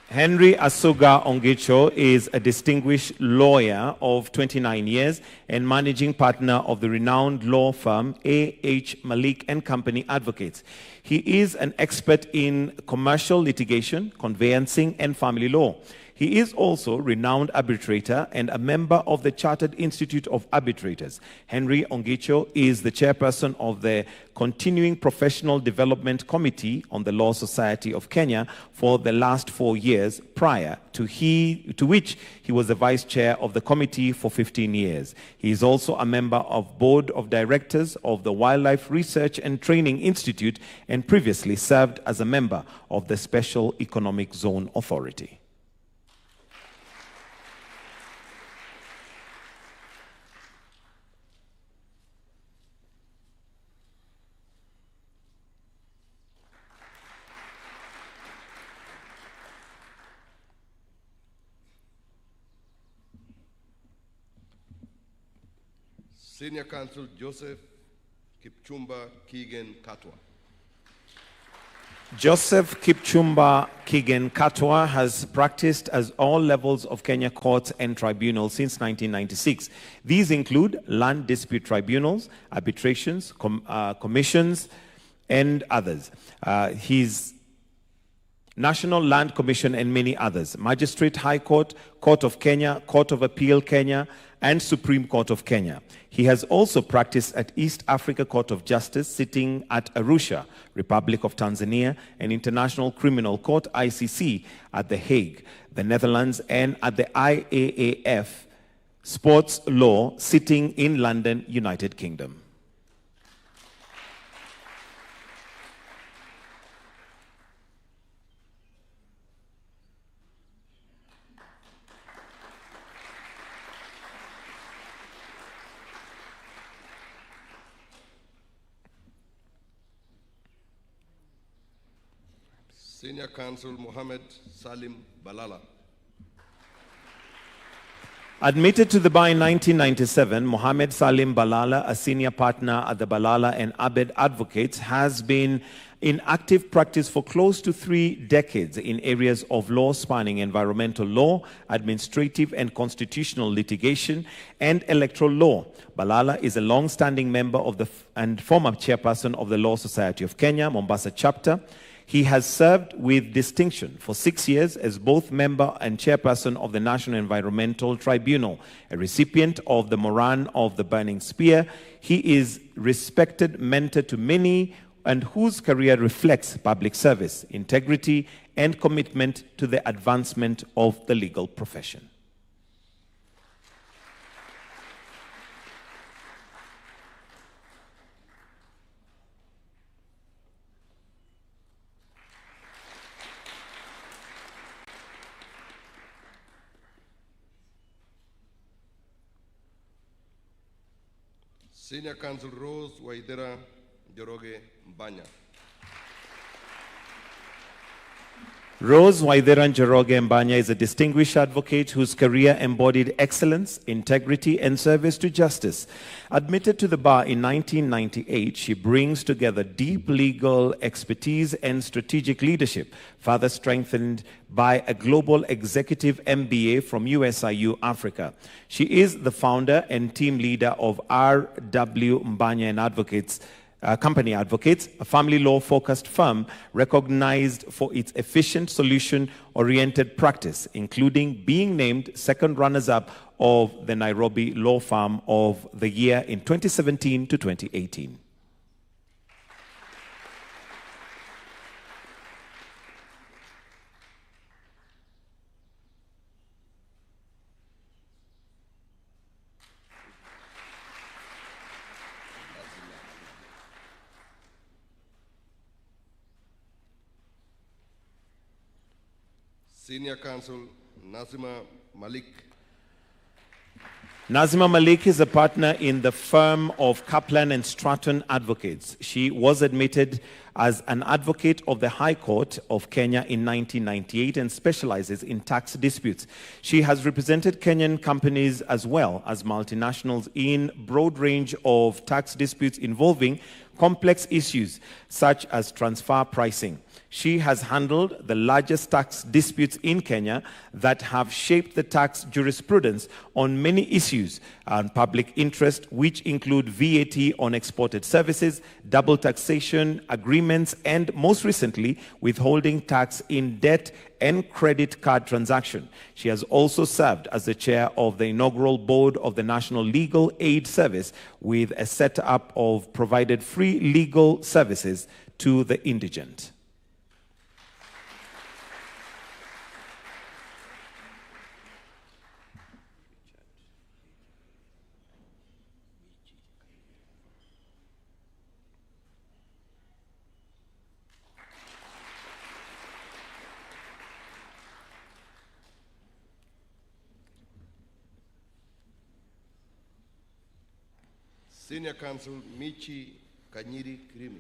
Henry Asuga Ongicho is a distinguished lawyer of 29 years and managing partner of the renowned law firm A.H. Malik & Company Advocates. He is an expert in commercial litigation, conveyancing, and family law. He is also a renowned arbitrator and a member of the Chartered Institute of Arbitrators. Henry Ongicho is the chairperson of the Continuing Professional Development Committee on the Law Society of Kenya for the last 4 years, prior to which he was the vice chair of the committee for 15 years. He is also a member of board of directors of the Wildlife Research and Training Institute and previously served as a member of the Special Economic Zone Authority. Senior Counsel Joseph Kipchumba Keegan Katwa. Joseph Kipchumba Keegan Katwa has practiced as all levels of Kenya courts and tribunals since 1996. These include land dispute tribunals, arbitrations, commissions, and others. His National Land Commission and many others. Magistrate High Court, Court of Kenya, Court of Appeal Kenya, and Supreme Court of Kenya. He has also practiced at East Africa Court of Justice, sitting at Arusha, Republic of Tanzania, and International Criminal Court, ICC, at The Hague, the Netherlands, and at the IAAF Sports Law, sitting in London, United Kingdom. Senior Counsel Mohammed Salim Balala. Admitted to the bar in 1997, Mohammed Salim Balala, a senior partner at the Balala and Abed Advocates, has been in active practice for close to 3 decades in areas of law spanning environmental law, administrative and constitutional litigation, and electoral law. Balala is a long-standing member of and former chairperson of the Law Society of Kenya, Mombasa chapter. He has served with distinction for 6 years as both member and chairperson of the National Environmental Tribunal, a recipient of the Moran of the Burning Spear. He is respected mentor to many and whose career reflects public service, integrity, and commitment to the advancement of the legal profession. Senior Counsel Rose Waidera Njoroge Mbanya. Rose Waidera Njoroge Mbanya is a distinguished advocate whose career embodied excellence, integrity, and service to justice. Admitted to the bar in 1998, she brings together deep legal expertise and strategic leadership, further strengthened by a global executive MBA from USIU Africa. She is the founder and team leader of R.W. Mbanya and Advocates, Company Advocates, a family law-focused firm recognized for its efficient solution-oriented practice, including being named second runners-up of the Nairobi Law Firm of the Year in 2017 to 2018. Senior Counsel Nazima Malik. Nazima Malik is a partner in the firm of Kaplan and Stratton Advocates. She was admitted as an advocate of the High Court of Kenya in 1998 and specializes in tax disputes. She has represented Kenyan companies as well as multinationals in a broad range of tax disputes involving complex issues such as transfer pricing. She has handled the largest tax disputes in Kenya that have shaped the tax jurisprudence on many issues and public interest, which include VAT on exported services, double taxation agreements, and most recently, withholding tax in debt and credit card transaction. She has also served as the chair of the inaugural board of the National Legal Aid Service with a setup of provided free legal services to the indigent. Senior Counsel Michi Kanyiri Kirimi.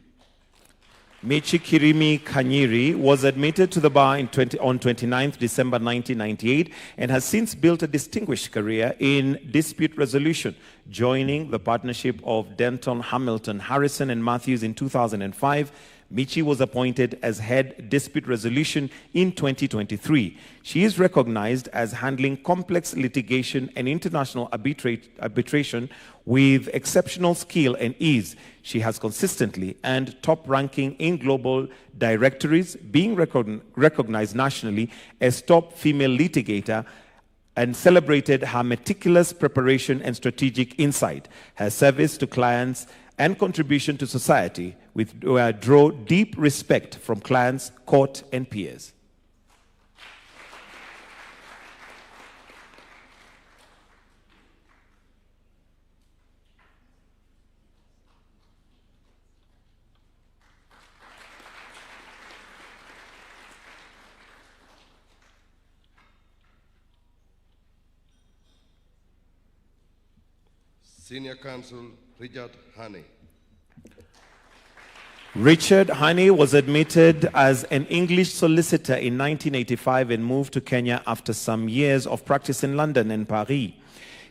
Michi Kirimi Kanyiri was admitted to the bar on 29th December 1998 and has since built a distinguished career in dispute resolution, joining the partnership of Denton, Hamilton, Harrison, and Matthews in 2005. Michi was appointed as head dispute resolution in 2023. She is recognized as handling complex litigation and international arbitration with exceptional skill and ease. She has consistently earned top ranking in global directories, being recognized nationally as top female litigator, and celebrated her meticulous preparation and strategic insight. Her service to clients and contribution to society draw deep respect from clients, court, and peers. Senior Counsel Richard Haney. Richard Honey was admitted as an English solicitor in 1985 and moved to Kenya after some years of practice in London and Paris.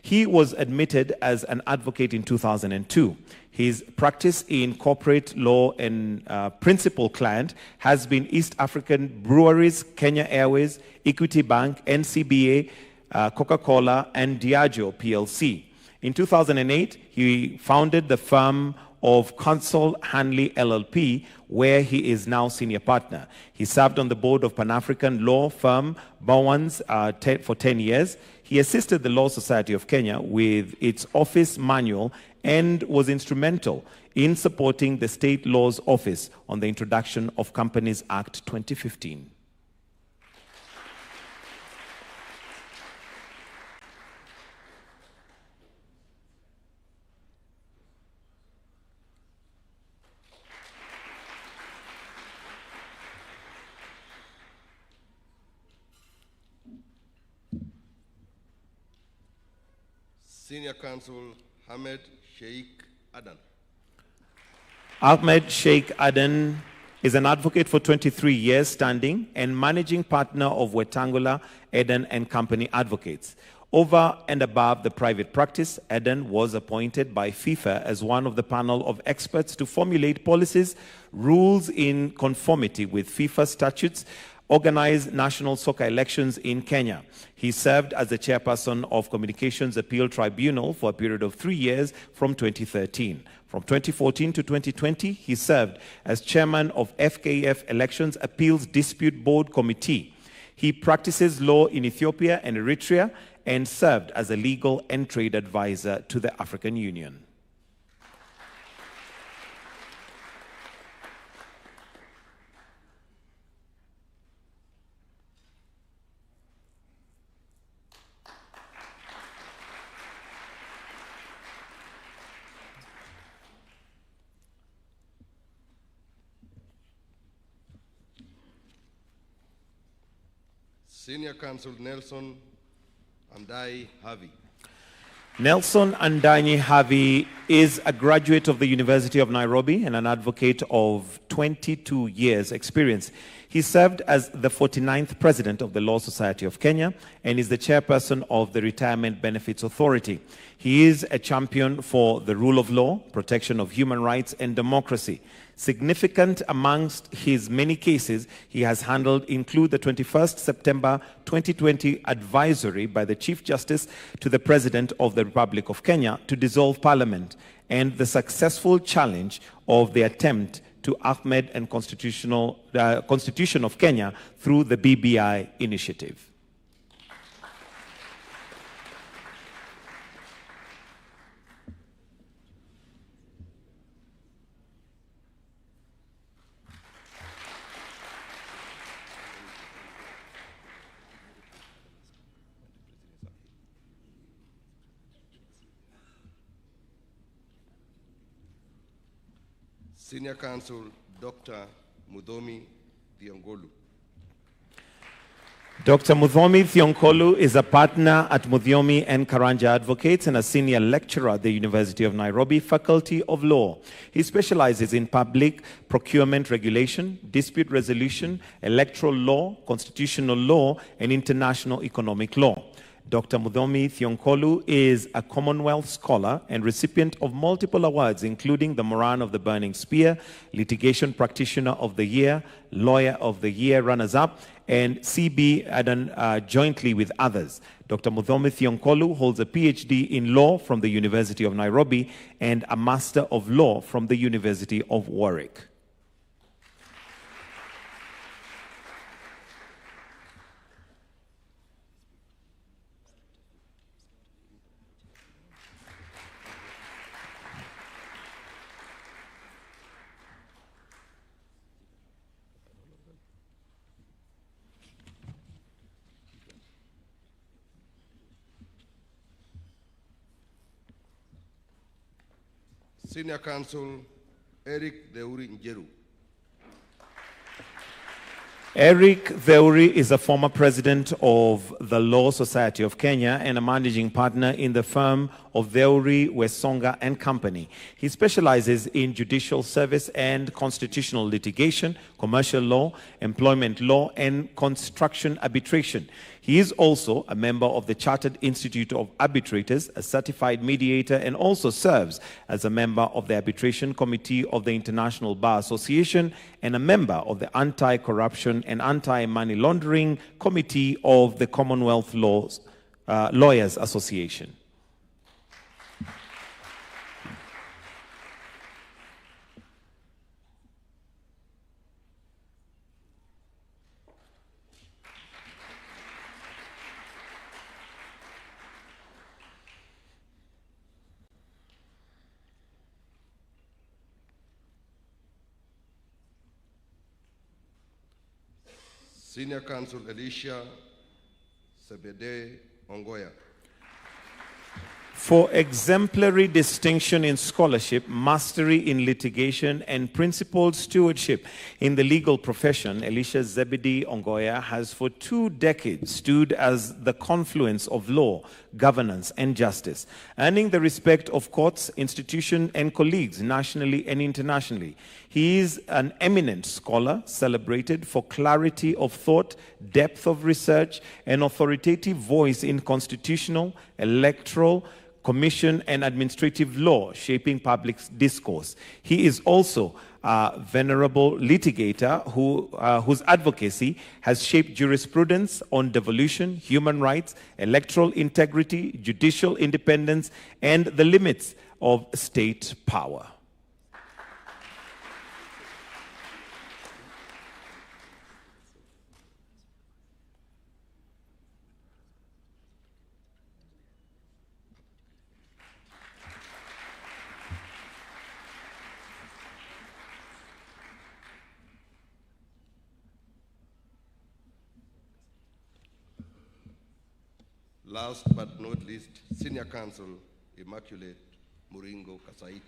He was admitted as an advocate in 2002. His practice in corporate law and principal client has been East African Breweries, Kenya Airways, Equity Bank, NCBA, Coca-Cola, and Diageo PLC. In 2008, he founded the firm of Counsel Hanley LLP, where he is now senior partner. He served on the board of Pan-African law firm Bowens for 10 years. He assisted the Law Society of Kenya with its office manual and was instrumental in supporting the State Laws Office on the introduction of Companies Act 2015. Senior Counsel Ahmed Sheikh Adan. Ahmed Sheikh Adan is an advocate for 23 years standing and managing partner of Wetangula, Adan and Company Advocates. Over and above the private practice, Adan was appointed by FIFA as one of the panel of experts to formulate policies, rules in conformity with FIFA statutes, organize national soccer elections in Kenya. He served as the chairperson of Communications Appeal Tribunal for a period of 3 years from 2013. From 2014 to 2020, he served as chairman of FKF Elections Appeals Dispute Board Committee. He practices law in Ethiopia and Eritrea and served as a legal and trade advisor to the African Union. Senior Counsel Nelson Andai Havi. Nelson Andanyi Havi is a graduate of the University of Nairobi and an advocate of 22 years' experience. He served as the 49th president of the Law Society of Kenya and is the chairperson of the Retirement Benefits Authority. He is a champion for the rule of law, protection of human rights, and democracy. Significant amongst his many cases he has handled include the 21st September 2020 advisory by the Chief Justice to the President of the Republic of Kenya to dissolve Parliament and the successful challenge of the attempt to Ahmed and Constitution of Kenya through the BBI initiative. Senior Counsel Dr. Mudhomi Thiongolu. Dr. Mudhomi Thiongolu is a partner at Mudhomi and Karanja Advocates and a senior lecturer at the University of Nairobi Faculty of Law. He specializes in public procurement regulation, dispute resolution, electoral law, constitutional law, and international economic law. Dr. Mudhomi Thiongolu is a Commonwealth scholar and recipient of multiple awards, including the Moran of the Burning Spear, Litigation Practitioner of the Year, Lawyer of the Year runners-up, and CB Adan jointly with others. Dr. Mudhomi Thiongolu holds a PhD in law from the University of Nairobi and a Master of Law from the University of Warwick. Senior Counsel Eric Deuri Njeru. Eric Theuri is a former president of the Law Society of Kenya and a managing partner in the firm of Theuri, Wesonga and Company. He specializes in judicial service and constitutional litigation, commercial law, employment law, and construction arbitration. He is also a member of the Chartered Institute of Arbitrators, a certified mediator, and also serves as a member of the Arbitration Committee of the International Bar Association and a member of the Anti-Corruption and Anti-Money Laundering Committee of the Commonwealth Lawyers Association. Senior Counsel Elisha Sebede Ongoya. For exemplary distinction in scholarship, mastery in litigation, and principled stewardship in the legal profession, Elisha Zebedi Ongoya has for 2 decades stood as the confluence of law, governance, and justice, earning the respect of courts, institutions, and colleagues nationally and internationally. He is an eminent scholar, celebrated for clarity of thought, depth of research, and authoritative voice in constitutional, electoral, commission, and administrative law, shaping public discourse. He is also a venerable litigator whose advocacy has shaped jurisprudence on devolution, human rights, electoral integrity, judicial independence, and the limits of state power. Last but not least, Senior Counsel Immaculate Muringo Kasait.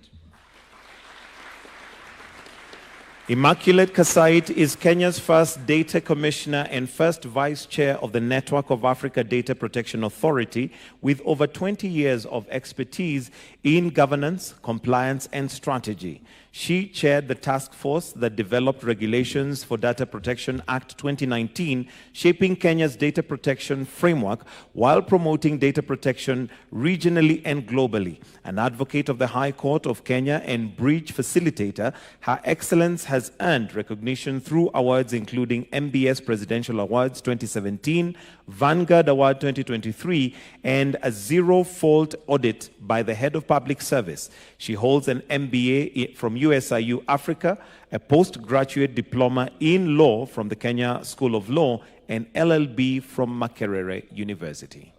Immaculate Kasait is Kenya's first data commissioner and first vice chair of the Network of Africa Data Protection Authority, with over 20 years of expertise in governance, compliance, and strategy. She chaired the task force that developed regulations for Data Protection Act 2019, shaping Kenya's data protection framework while promoting data protection regionally and globally. An advocate of the High Court of Kenya and breach facilitator, her excellence has earned recognition through awards including MBS Presidential Awards 2017, Vanguard Award 2023, and a zero-fault audit by the Head of Public Service. She holds an MBA from USIU Africa, a postgraduate diploma in law from the Kenya School of Law, and LLB from Makerere University.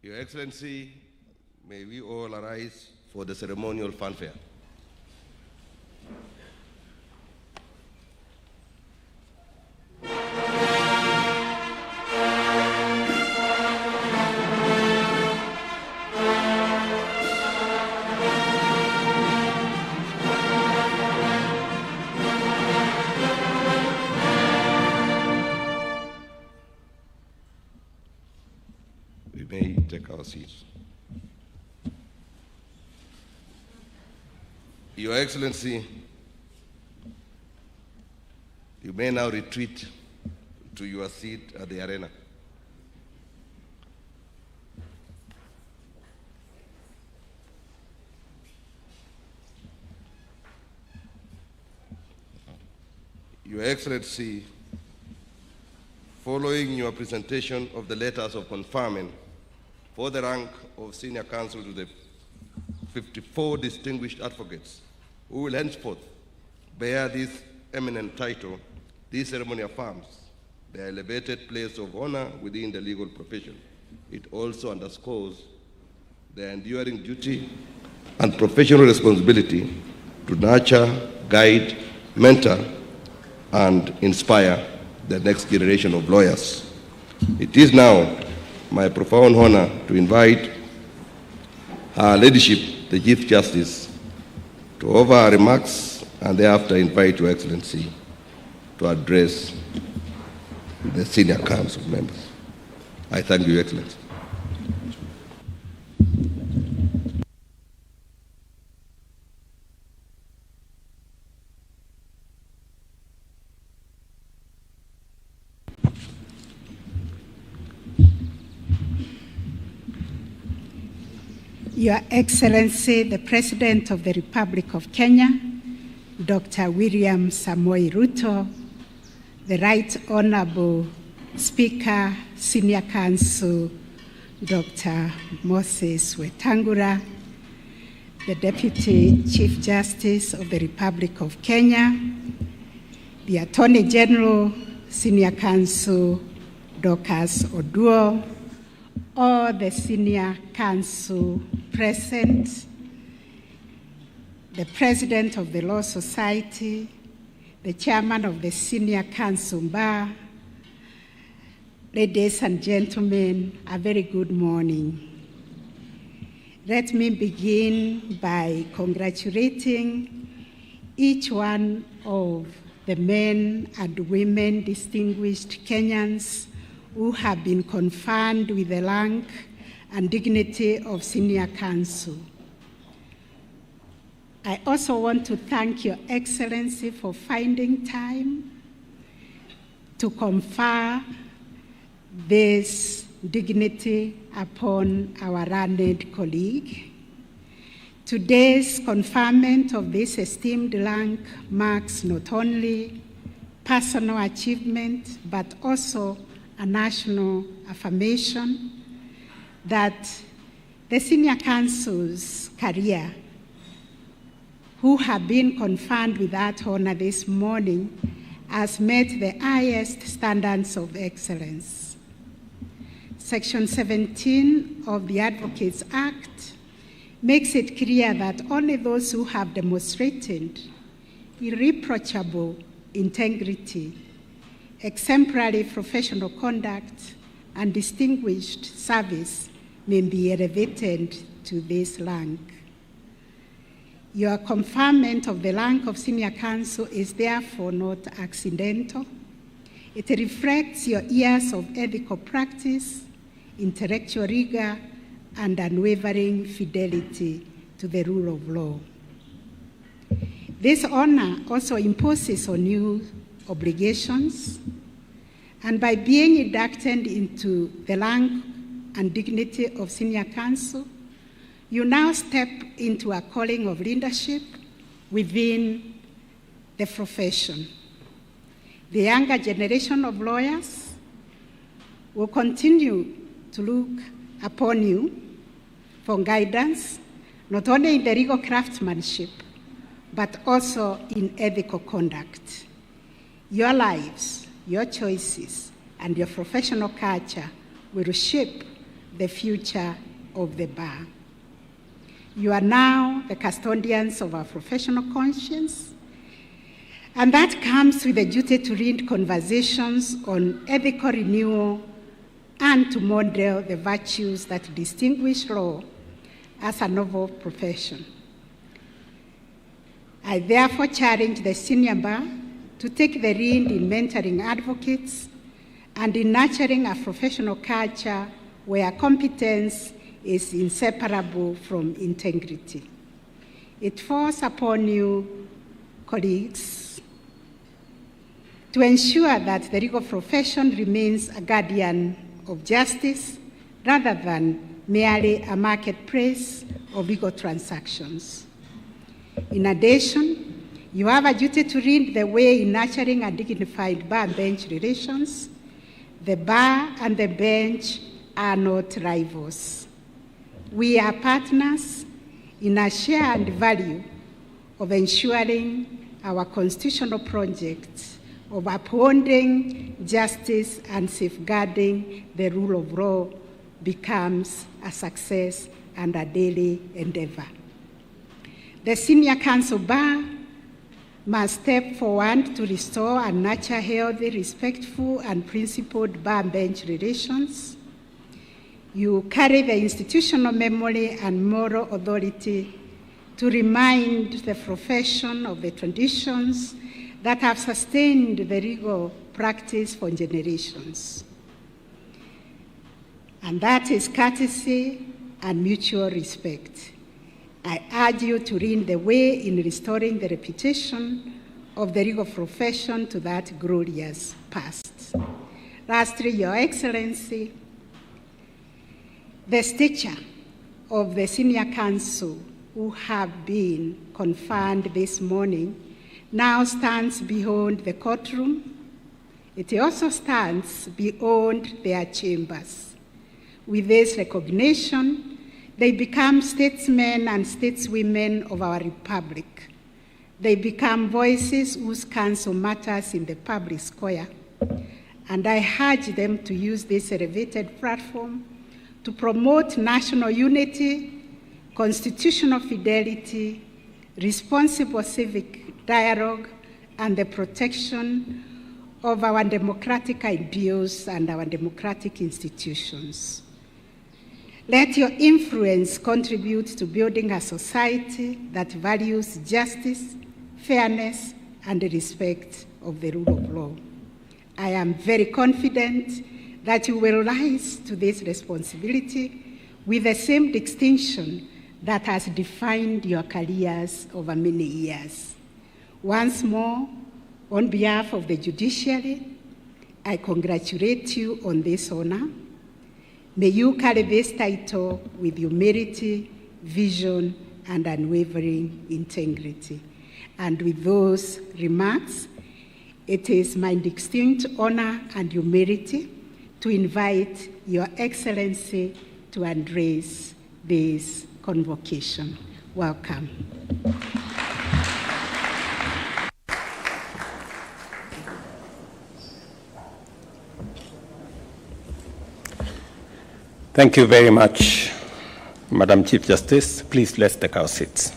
Your Excellency, may we all arise for the ceremonial fanfare. We may take our seats. Your Excellency, you may now retreat to your seat at the arena. Your Excellency, following your presentation of the letters of conferment for the rank of Senior Counsel to the 54 distinguished advocates who will henceforth bear this eminent title, these ceremonial affirms their elevated place of honor within the legal profession. It also underscores their enduring duty and professional responsibility to nurture, guide, mentor, and inspire the next generation of lawyers. It is now my profound honor to invite Her Ladyship, the Chief Justice, to offer her remarks and thereafter invite Your Excellency to address the Senior Council members. I thank you, Your Excellency. Your Excellency, the President of the Republic of Kenya, Dr. William Samoei Ruto, the Right Honorable Speaker, Senior Counsel, Dr. Moses Wetangula, the Deputy Chief Justice of the Republic of Kenya, the Attorney General, Senior Counsel, Dorcas Oduor, all the Senior Counsel present, the President of the Law Society, the Chairman of the Senior Counsel Bar, ladies and gentlemen, a very good morning. Let me begin by congratulating each one of the men and women, distinguished Kenyans, who have been conferred with the rank and dignity of Senior Counsel. I also want to thank Your Excellency for finding time to confer this dignity upon our learned colleague. Today's conferment of this esteemed rank marks not only personal achievement, but also a national affirmation that the Senior Counsel's career, who have been conferred with that honor this morning, has met the highest standards of excellence. Section 17 of the Advocates Act makes it clear that only those who have demonstrated irreproachable integrity, exemplary professional conduct, and distinguished service may be elevated to this rank. Your conferment of the rank of Senior Counsel is therefore not accidental. It reflects your years of ethical practice, intellectual rigor, and unwavering fidelity to the rule of law. This honor also imposes on you obligations, and by being inducted into the rank and dignity of Senior Counsel, you now step into a calling of leadership within the profession. The younger generation of lawyers will continue to look upon you for guidance, not only in the legal craftsmanship, but also in ethical conduct. Your lives, your choices, and your professional culture will shape the future of the bar. You are now the custodians of our professional conscience, and that comes with the duty to lead conversations on ethical renewal and to model the virtues that distinguish law as a novel profession. I therefore challenge the senior bar to take the lead in mentoring advocates and in nurturing a professional culture where competence is inseparable from integrity. It falls upon you, colleagues, to ensure that the legal profession remains a guardian of justice rather than merely a marketplace of legal transactions. In addition, you have a duty to lead the way in nurturing a dignified bar-bench relations. The bar and the bench are not rivals. We are partners in a shared value of ensuring our constitutional project of upholding justice and safeguarding the rule of law becomes a success and a daily endeavor. The Senior Counsel Bar must step forward to restore and nurture healthy, respectful, and principled bar-bench relations. You carry the institutional memory and moral authority to remind the profession of the traditions that have sustained the legal practice for generations. And that is courtesy and mutual respect. I urge you to lead the way in restoring the reputation of the legal profession to that glorious past. Lastly, Your Excellency, the stature of the senior counsel who have been conferred this morning now stands beyond the courtroom. It also stands beyond their chambers. With this recognition, they become statesmen and stateswomen of our republic. They become voices whose counsel matters in the public square. And I urge them to use this elevated platform to promote national unity, constitutional fidelity, responsible civic dialogue, and the protection of our democratic ideals and our democratic institutions. Let your influence contribute to building a society that values justice, fairness, and the respect of the rule of law. I am very confident that you will rise to this responsibility with the same distinction that has defined your careers over many years. Once more, on behalf of the judiciary, I congratulate you on this honor. May you carry this title with humility, vision, and unwavering integrity. And with those remarks, it is my distinct honor and humility to invite Your Excellency to address this convocation. Welcome. Thank you very much, Madam Chief Justice. Please let's take our seats.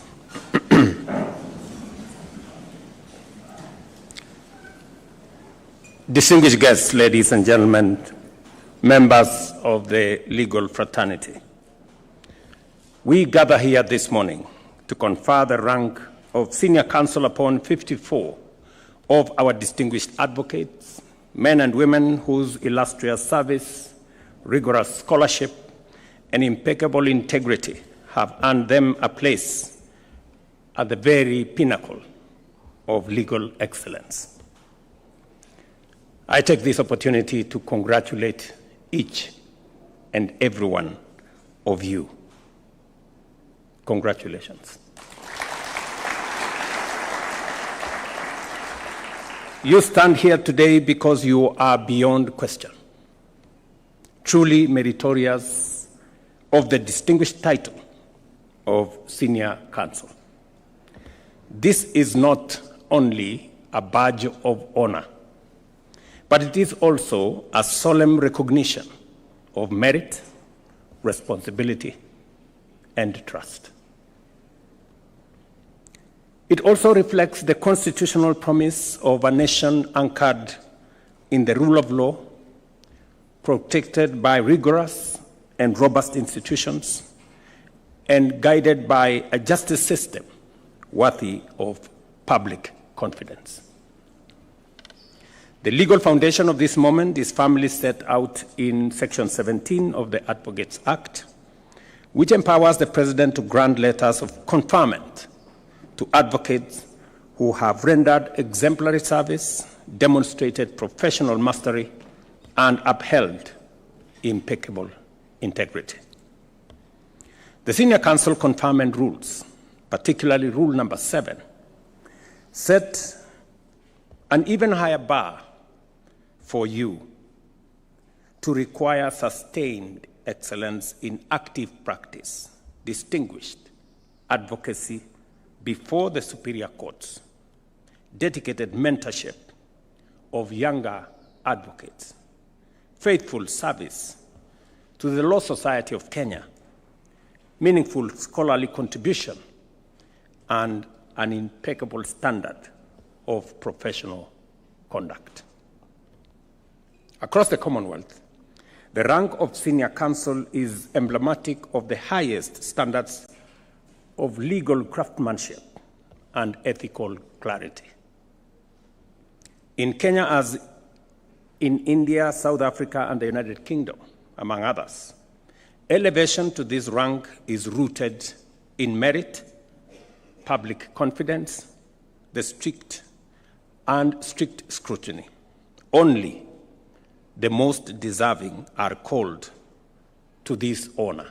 Distinguished guests, ladies and gentlemen, members of the legal fraternity, we gather here this morning to confer the rank of Senior Counsel upon 54 of our distinguished advocates, men and women whose illustrious service, rigorous scholarship, and impeccable integrity have earned them a place at the very pinnacle of legal excellence. I take this opportunity to congratulate each and every one of you. Congratulations. You stand here today because you are beyond question, truly meritorious of the distinguished title of Senior Counsel. This is not only a badge of honor, but it is also a solemn recognition of merit, responsibility, and trust. It also reflects the constitutional promise of a nation anchored in the rule of law, protected by rigorous and robust institutions, and guided by a justice system worthy of public confidence. The legal foundation of this moment is firmly set out in Section 17 of the Advocates Act, which empowers the President to grant letters of conferment to advocates who have rendered exemplary service, demonstrated professional mastery, and upheld impeccable integrity. The Senior Counsel conferment rules, particularly Rule number 7, set an even higher bar for you to require sustained excellence in active practice, distinguished advocacy before the superior courts, dedicated mentorship of younger advocates, faithful service to the Law Society of Kenya, meaningful scholarly contribution, and an impeccable standard of professional conduct. Across the Commonwealth, the rank of senior counsel is emblematic of the highest standards of legal craftsmanship and ethical clarity. In Kenya, as in India, South Africa, and the United Kingdom, among others, elevation to this rank is rooted in merit, public confidence, the strict scrutiny. Only the most deserving are called to this honor.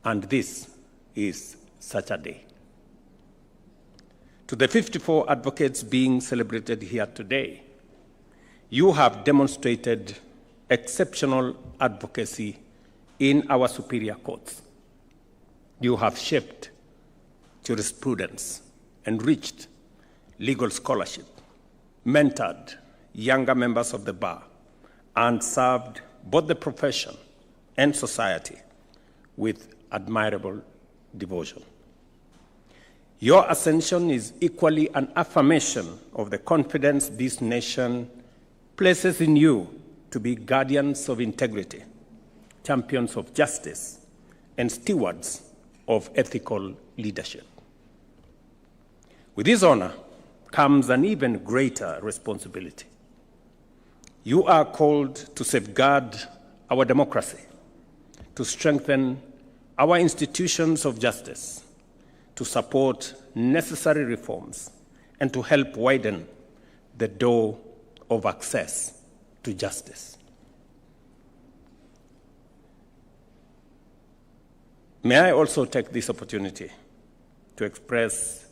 And this is such a day. To the 54 advocates being celebrated here today, you have demonstrated exceptional advocacy in our superior courts. You have shaped jurisprudence, enriched legal scholarship, mentored younger members of the bar, and served both the profession and society with admirable devotion. Your ascension is equally an affirmation of the confidence this nation places in you to be guardians of integrity, champions of justice, and stewards of ethical leadership. With this honor comes an even greater responsibility. You are called to safeguard our democracy, to strengthen our institutions of justice, to support necessary reforms, and to help widen the door of access to justice. May I also take this opportunity to express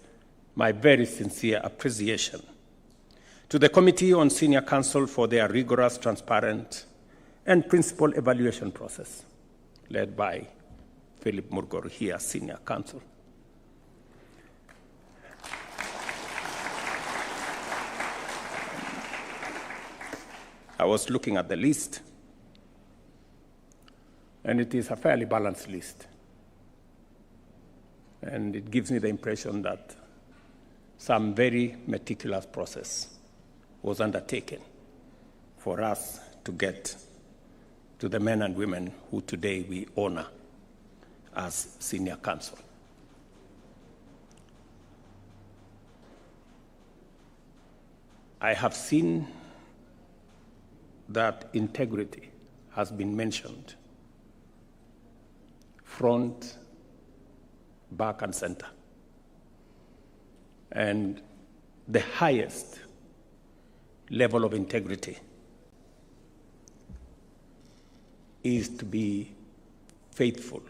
my very sincere appreciation to the Committee on Senior Counsel for their rigorous, transparent, and principled evaluation process, led by Philip Murgor here, Senior Counsel. I was looking at the list, and it is a fairly balanced list. And it gives me the impression that some very meticulous process was undertaken for us to get to the men and women who today we honor as senior counsel. I have seen that integrity has been mentioned front, back, and center. And the highest level of integrity is to be faithful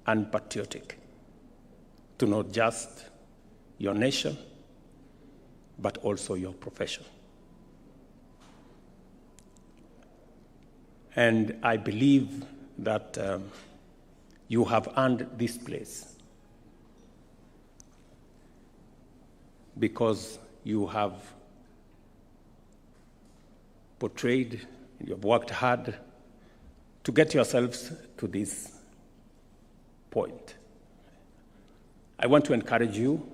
and patriotic to not just your nation, but also your profession. And I believe that you have earned this place because you have portrayed, you have worked hard to get yourselves to this point. I want to encourage you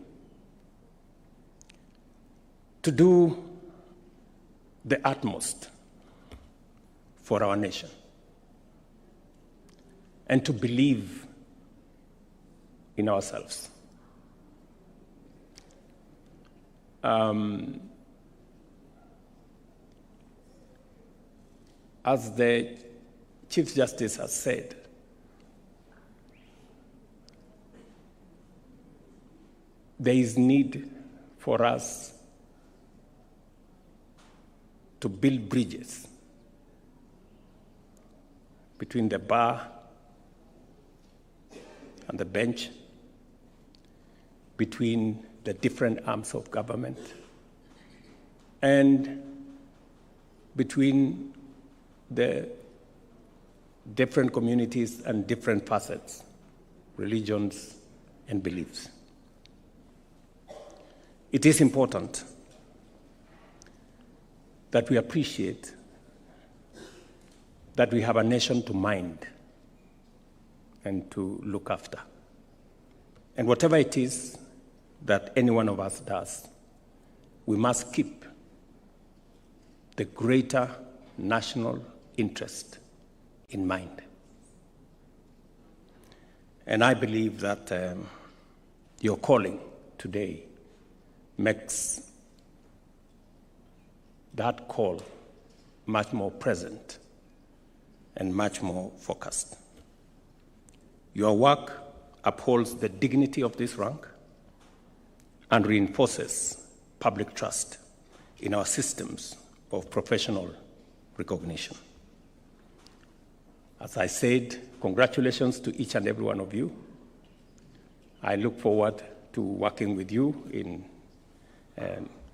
to do the utmost for our nation and to believe in ourselves. As the Chief Justice has said, there is need for us to build bridges between the bar and the bench, between the different arms of government, and between the different communities and different facets, religions, and beliefs. It is important that we appreciate that we have a nation to mind and to look after. And whatever it is that any one of us does, we must keep the greater national interest in mind. And I believe that your calling today makes that call much more present and much more focused. Your work upholds the dignity of this rank and reinforces public trust in our systems of professional recognition. As I said, congratulations to each and every one of you. I look forward to working with you in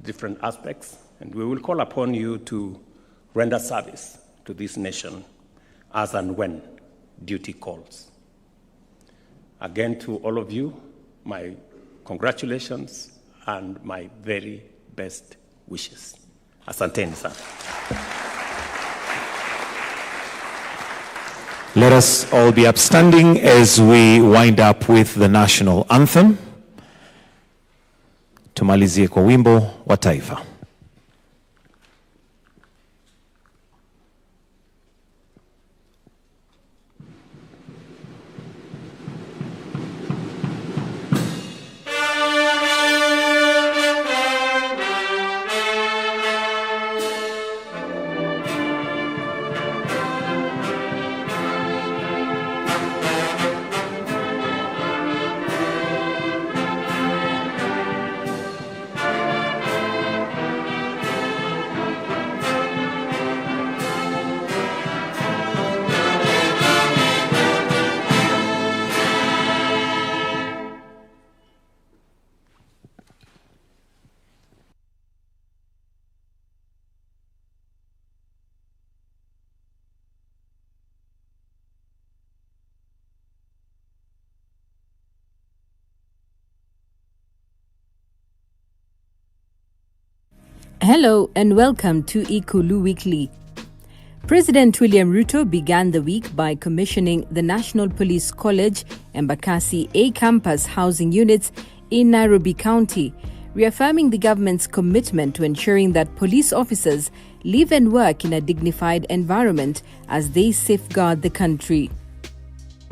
different aspects, and we will call upon you to render service to this nation as and when duty calls. Again, to all of you, my congratulations and my very best wishes. Asanteni sana. Let us all be upstanding as we wind up with the national anthem. Tumalizie kwa wimbo wa taifa. Hello and welcome to Ikulu Weekly. President William Ruto began the week by commissioning the National Police College Embakasi A campus housing units in Nairobi County, reaffirming the government's commitment to ensuring that police officers live and work in a dignified environment as they safeguard the country.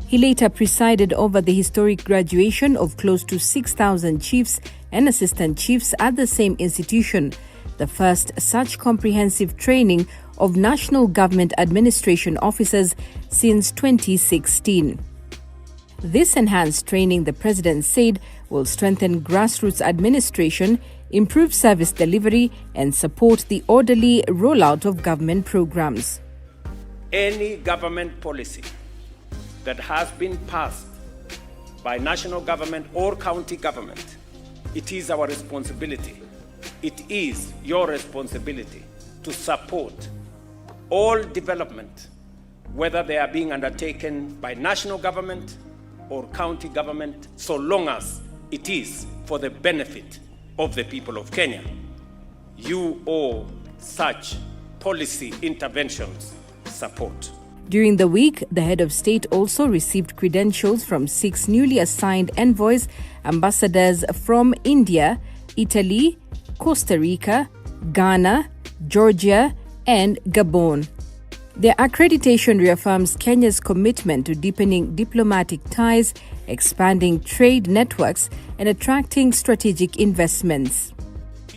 He later presided over the historic graduation of close to 6,000 chiefs and assistant chiefs at the same institution, the first such comprehensive training of national government administration officers since 2016. This enhanced training, the president said, will strengthen grassroots administration, improve service delivery, and support the orderly rollout of government programs. Any government policy that has been passed by national government or county government, it is our responsibility. It is your responsibility to support all development, whether they are being undertaken by national government or county government, so long as it is for the benefit of the people of Kenya. You owe such policy interventions support. During the week, the head of state also received credentials from 6 newly assigned envoys, ambassadors from India, Italy, Costa Rica, Ghana, Georgia, and Gabon. Their accreditation reaffirms Kenya's commitment to deepening diplomatic ties, expanding trade networks, and attracting strategic investments.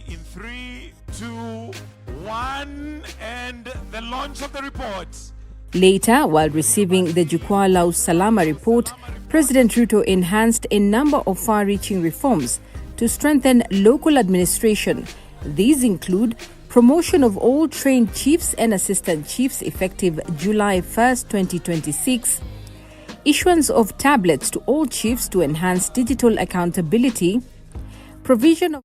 In 3, 2, 1, and the launch of the reports. Later, while receiving the Jukwaa la Usalama report, President Ruto enhanced a number of far-reaching reforms to strengthen local administration. These include promotion of all trained chiefs and assistant chiefs effective July 1st, 2026, issuance of tablets to all chiefs to enhance digital accountability, provision of